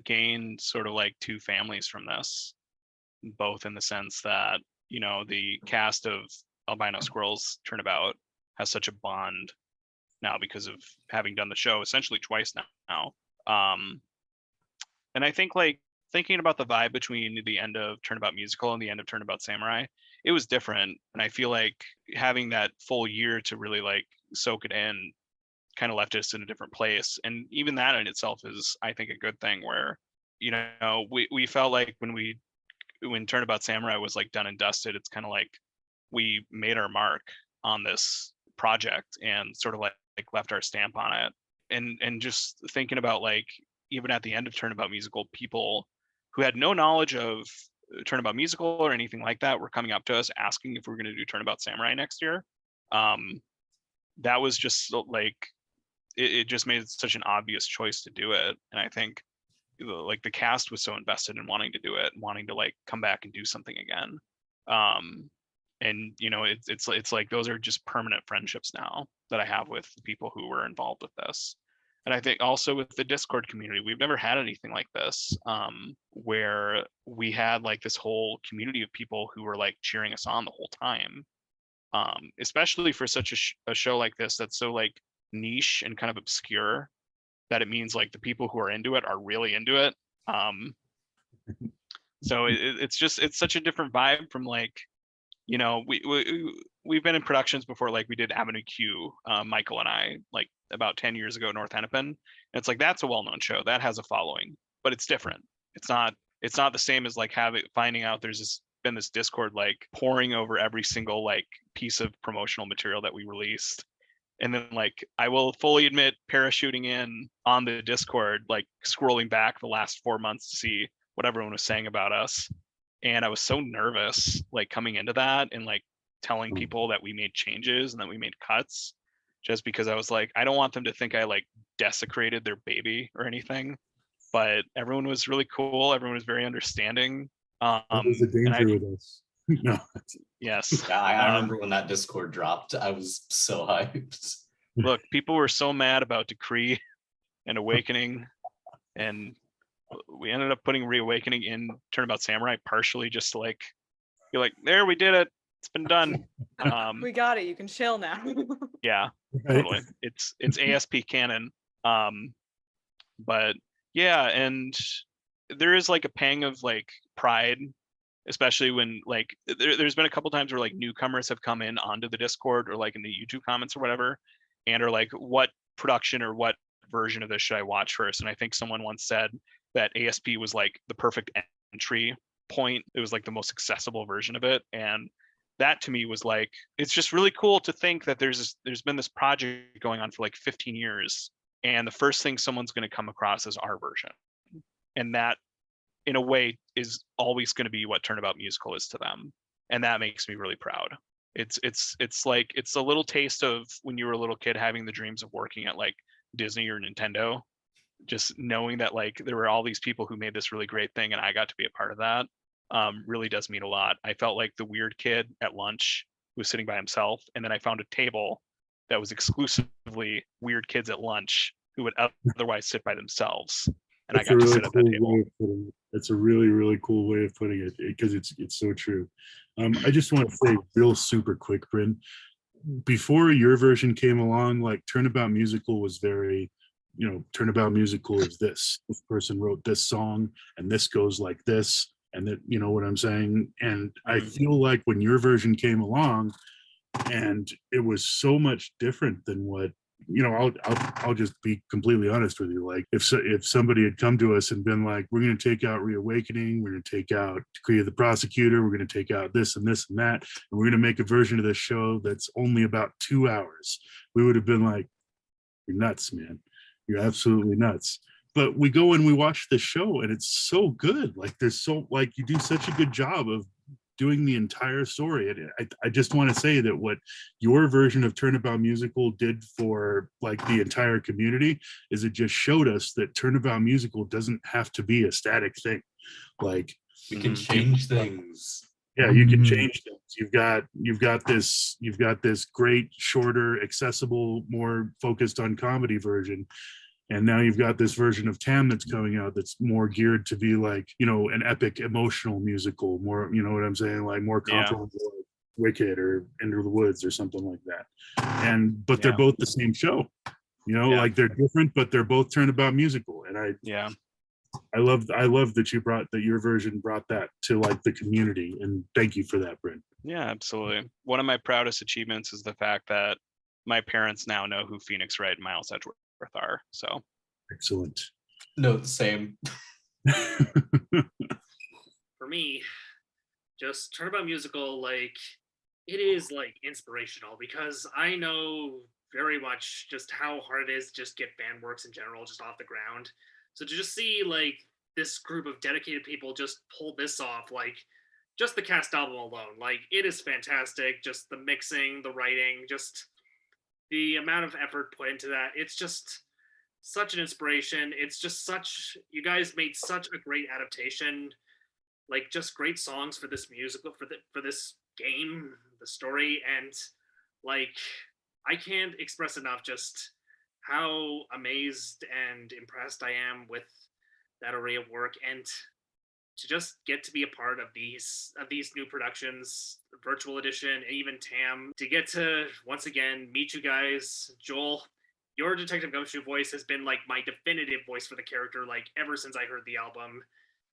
gained sort of like two families from this, both in the sense that, the cast of Albino Squirrels Turnabout has such a bond now because of having done the show essentially twice now. And I think, like, thinking about the vibe between the end of Turnabout Musical and the end of Turnabout Samurai, it was different. And I feel like having that full year to really like soak it in kind of left us in a different place. And even that in itself is, I think, a good thing, where, we felt like when Turnabout Samurai was like done and dusted, it's kind of like we made our mark on this project and sort of like left our stamp on it. And just thinking about, like, even at the end of Turnabout Musical, people who had no knowledge of Turnabout Musical or anything like that were coming up to us asking if we were going to do Turnabout Samurai next year. That was just like, it just made such an obvious choice to do it. And I think, like, the cast was so invested in wanting to do it, wanting to like come back and do something again. And it's like those are just permanent friendships now that I have with people who were involved with this. And I think also with the Discord community, we've never had anything like this, where we had like this whole community of people who were like cheering us on the whole time, especially for such a show like this that's so like niche and kind of obscure, that it means like the people who are into it are really into it. So it's such a different vibe from, like, we've been in productions before, like we did Avenue Q, Michael and I, like about 10 years ago, North Hennepin. And it's like, that's a well-known show that has a following, but it's different. It's not the same as like finding out there's been this Discord like pouring over every single like piece of promotional material that we released. And then, like, I will fully admit, parachuting in on the Discord, like scrolling back the last 4 months to see what everyone was saying about us. And I was so nervous, like, coming into that and like telling people that we made changes and that we made cuts, just because I was like, I don't want them to think I like desecrated their baby or anything. But everyone was really cool. Everyone was very understanding. That was the danger with us. No. Yes. Yeah, I remember when that Discord dropped, I was so hyped. Look, people were so mad about Decree and Awakening, and we ended up putting Reawakening in Turnabout Samurai partially just to like be like, there, we did it. It's been done. We got it. You can chill now. Yeah, Right. totally. It's ASP canon. But yeah, and there is like a pang of like pride, especially when like there's been a couple times where like newcomers have come in onto the Discord or like in the YouTube comments or whatever, and are like, what production or what version of this should I watch first? And I think someone once said that ASP was like the perfect entry point. It was like the most accessible version of it. And that to me was like, it's just really cool to think that there's been this project going on for like 15 years. And the first thing someone's going to come across is our version. And that in a way is always going to be what Turnabout Musical is to them. And that makes me really proud. It's like, it's a little taste of when you were a little kid having the dreams of working at like Disney or Nintendo, just knowing that like there were all these people who made this really great thing and I got to be a part of that. Really does mean a lot. I felt like the weird kid at lunch who was sitting by himself, and then I found a table that was exclusively weird kids at lunch who would otherwise sit by themselves, and That's I got a to really sit at that cool table. way of putting it. That's a really, really cool way of putting it because it's so true. I just want to say real super quick, Bryn, before your version came along, like Turnabout Musical was very, Turnabout Musical is this person wrote this song and this goes like this, and that, you know what I'm saying? And I feel like when your version came along and it was so much different than what, I'll just be completely honest with you. Like if somebody had come to us and been like, we're going to take out Reawakening, we're going to take out Decree of the Prosecutor, we're going to take out this and this and that, and we're going to make a version of this show that's only about 2 hours, we would have been like, you're nuts, man. You're absolutely nuts. But we go and we watch the show and it's so good. Like you do such a good job of doing the entire story. And I just want to say that what your version of Turnabout Musical did for like the entire community is it just showed us that Turnabout Musical doesn't have to be a static thing. Like we can change things. Yeah, you can change things. You've got this great, shorter, accessible, more focused on comedy version. And now you've got this version of TAAAM that's coming out that's more geared to be like, an epic emotional musical, more, you know what I'm saying? Like more comparable to Wicked or Into the Woods or something like that. But they're both the same show, like they're different, but they're both Turnabout Musical. And I love that your version brought that to like the community, and thank you for that, Bryn. Yeah, absolutely. One of my proudest achievements is the fact that my parents now know who Phoenix Wright and Miles Edgeworth are. So excellent. No, the same. For me, just Turnabout Musical, like it is like inspirational because I know very much just how hard it is to just get band works in general just off the ground. So to just see like this group of dedicated people just pull this off, like just the cast album alone, like it is fantastic. Just the mixing, the writing, just the amount of effort put into that. It's just such an inspiration. It's just you guys made such a great adaptation, like just great songs for this musical, for this game, the story. And like, I can't express enough just how amazed and impressed I am with that array of work, and to just get to be a part of these new productions, virtual edition, and even TAAAM, to get to once again meet you guys. Joel, your Detective Gumshoe voice has been like my definitive voice for the character, like ever since I heard the album,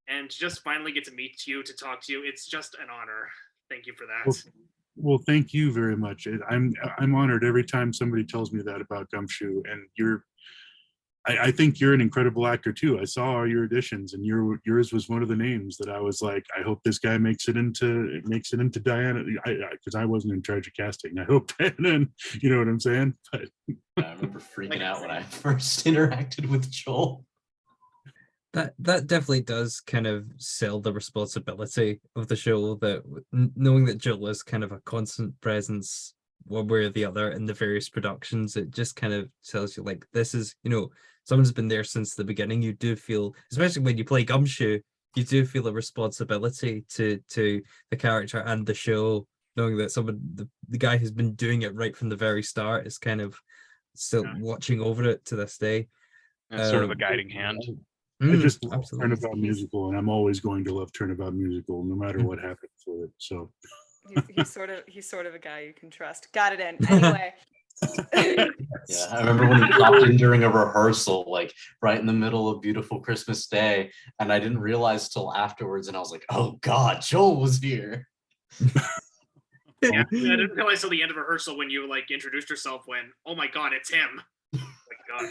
and to just finally get to meet you, to talk to you, it's just an honor. Thank you for that. Well, thank you very much. I'm honored every time somebody tells me that about Gumshoe, and I think you're an incredible actor too. I saw all your auditions, and yours was one of the names that I was like, I hope this guy makes it into Diana, because I wasn't in charge of casting. I hope Diana, you know what I'm saying? But I remember freaking out when I first interacted with Joel. That definitely does kind of sell the responsibility of the show, that knowing that Joel is kind of a constant presence one way or the other in the various productions, it just kind of tells you like, this is, someone's been there since the beginning. You do feel, especially when you play Gumshoe, you do feel a responsibility to the character and the show, knowing that the guy who's been doing it right from the very start is kind of still watching over it to this day. It's sort of a guiding hand. I just love absolutely. Turnabout Musical, and I'm always going to love Turnabout Musical, no matter what happens with it. So He's sort of a guy you can trust. Got it in. Anyway. Yeah, I remember when he popped in during a rehearsal, like right in the middle of beautiful Christmas Day, and I didn't realize till afterwards, and I was like, "Oh God, Joel was here." Yeah, I didn't realize till the end of rehearsal when you like introduced yourself. When, oh my God, it's him. Oh my God.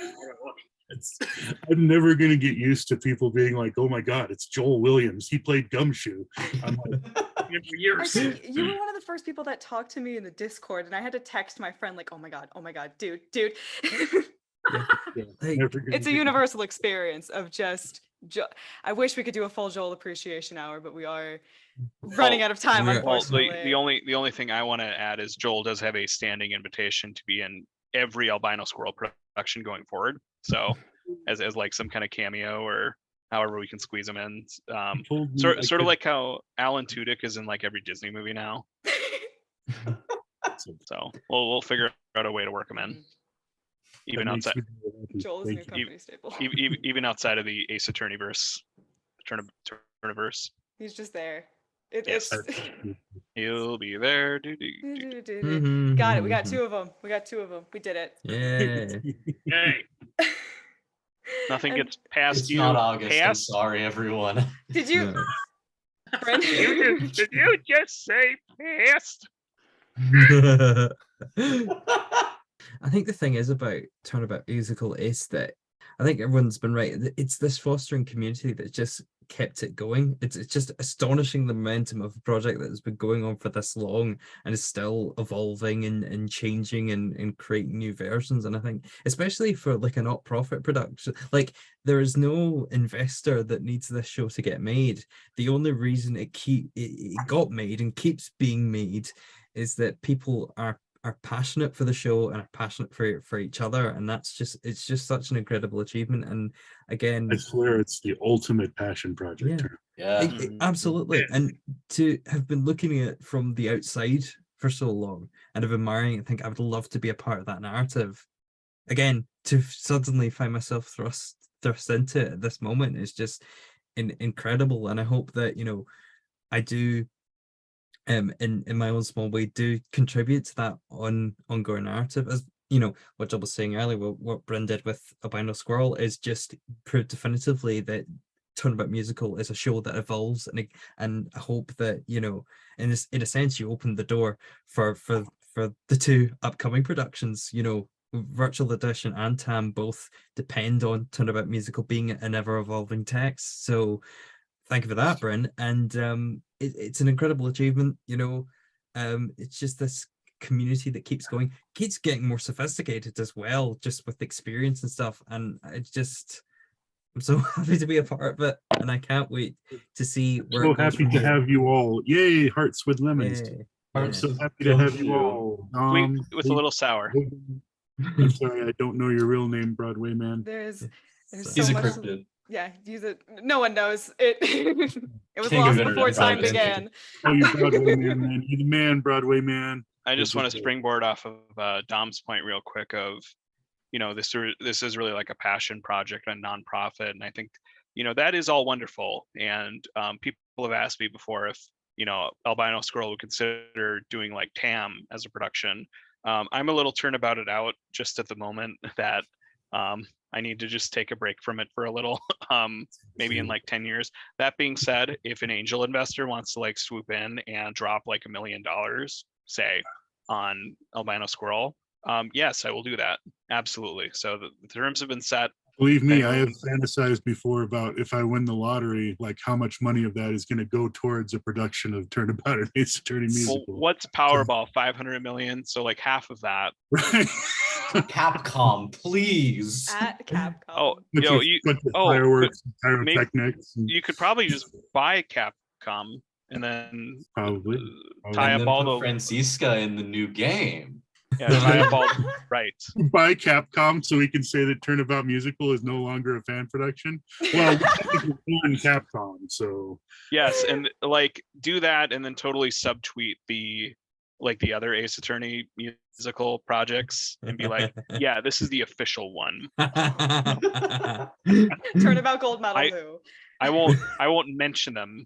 I'm never going to get used to people being like, "Oh my God, it's Joel Williams. He played Gumshoe." I'm like, For I years. think you were one of the first people that talked to me in the Discord, and I had to text my friend like, oh my God, dude. Like, It's a universal experience of just, I wish we could do a full Joel appreciation hour, but we are running out of time, Well, Well, unfortunately. the only thing I want to add is Joel does have a standing invitation to be in every Albino Squirrel production going forward. So as like some kind of cameo or however we can squeeze him in. Sort of like how Alan Tudyk is in like every Disney movie now. So we'll figure out a way to work him in. Even outside Joel is new company staple. even outside of the Ace Attorneyverse, Turniverse. He's just there. Yes. He'll be there. Got it. We got two of them. We did it. Yeah. Hey. Nothing And gets past It's you. not August. I'm Past. sorry, everyone. did you, No. Bryn? Did you just say past? I think the thing is about Turnabout Musical is that I think everyone's been right. It's this fostering community that just kept it going. It's just astonishing the momentum of a project that has been going on for this long and is still evolving and changing and creating new versions. And I think, especially for like a not-profit production, like there is no investor that needs this show to get made. The only reason it got made and keeps being made is that people are passionate for the show and are passionate for each other, and it's just such an incredible achievement. And again, I swear it's the ultimate passion project. Yeah. Absolutely. And to have been looking at it from the outside for so long and of admiring it, I think I would love to be a part of that narrative. Again, to suddenly find myself thrust into it at this moment is just incredible. And I hope that, I do in my own small way do contribute to that ongoing narrative. As what Job was saying earlier, what Bryn did with Albino Squirrel is just proved definitively that Turnabout Musical is a show that evolves, and I hope that in a sense you opened the door for the two upcoming productions. Virtual Edition and TAAAM both depend on Turnabout Musical being an ever evolving text. So thank you for that, Bryn. And it's an incredible achievement. It's just this community that keeps going, keeps getting more sophisticated as well, just with experience and stuff. And I'm so happy to be a part of it, and I can't wait to see where So it goes happy from to here. have you all. Yay, hearts with lemons. I'm so happy to have you all. Sweet with a little sour. I'm sorry, I don't know your real name, Broadway man. There's He's so much. encrypted. Yeah, use it. No one knows it. It was King lost of before internet time privacy. began. Oh, you Broadway man. You're the man, Broadway man. I just want to springboard off of Dom's point real quick of, this is really like a passion project, a nonprofit. And I think, that is all wonderful. And people have asked me before if, Albino Squirrel would consider doing like TAAAM as a production. I'm a little turnabout it out just at the moment that I need to just take a break from it for a little, maybe in like 10 years. That being said, if an angel investor wants to like swoop in and drop like $1 million, say, on Albino Squirrel, yes, I will do that. Absolutely. So the terms have been set. Believe me, I have fantasized before about if I win the lottery, like how much money of that is going to go towards a production of Turnabout and Ace Attorney Musical. Well, what's Powerball? 500 million. So like half of that. Right. Capcom, please. At Capcom. Oh, fireworks, pyrotechnics. You could probably just buy Capcom and then Probably tie And up then all put the Francisca in the new game. yeah, tie up all right. buy Capcom so we can say that Turnabout Musical is no longer a fan production. Well, we own Capcom, so Yes, and like do that and then totally subtweet the like the other Ace Attorney musical projects and be like, yeah, this is the official one. Turnabout gold medal I- who? I won't mention them.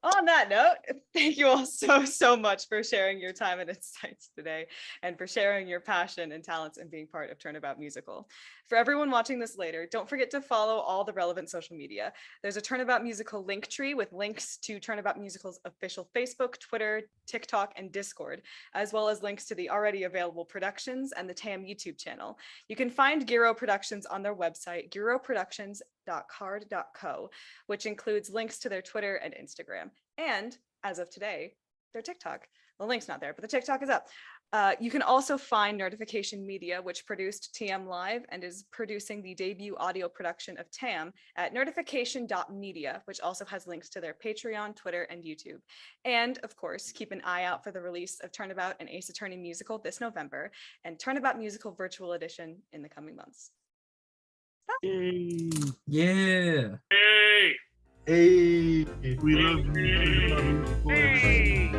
On that note, thank you all so much for sharing your time and insights today, and for sharing your passion and talents and being part of Turnabout Musical. For everyone watching this later, don't forget to follow all the relevant social media. There's a Turnabout Musical link tree with links to Turnabout Musical's official Facebook, Twitter, TikTok, and Discord, as well as links to the already available productions and the TAAAM YouTube channel. You can find Gero Productions on their website, geroproductions.card.co, which includes links to their Twitter and Instagram. And as of today, their TikTok. The link's not there, but the TikTok is up. You can also find Notification Media, which produced TM Live and is producing the debut audio production of TAAAM at notification.media, which also has links to their Patreon, Twitter, and YouTube. And of course, keep an eye out for the release of Turnabout and Ace Attorney Musical this November, and Turnabout Musical Virtual Edition in the coming months. Yeah. Hey! Hey, we love you. Hey!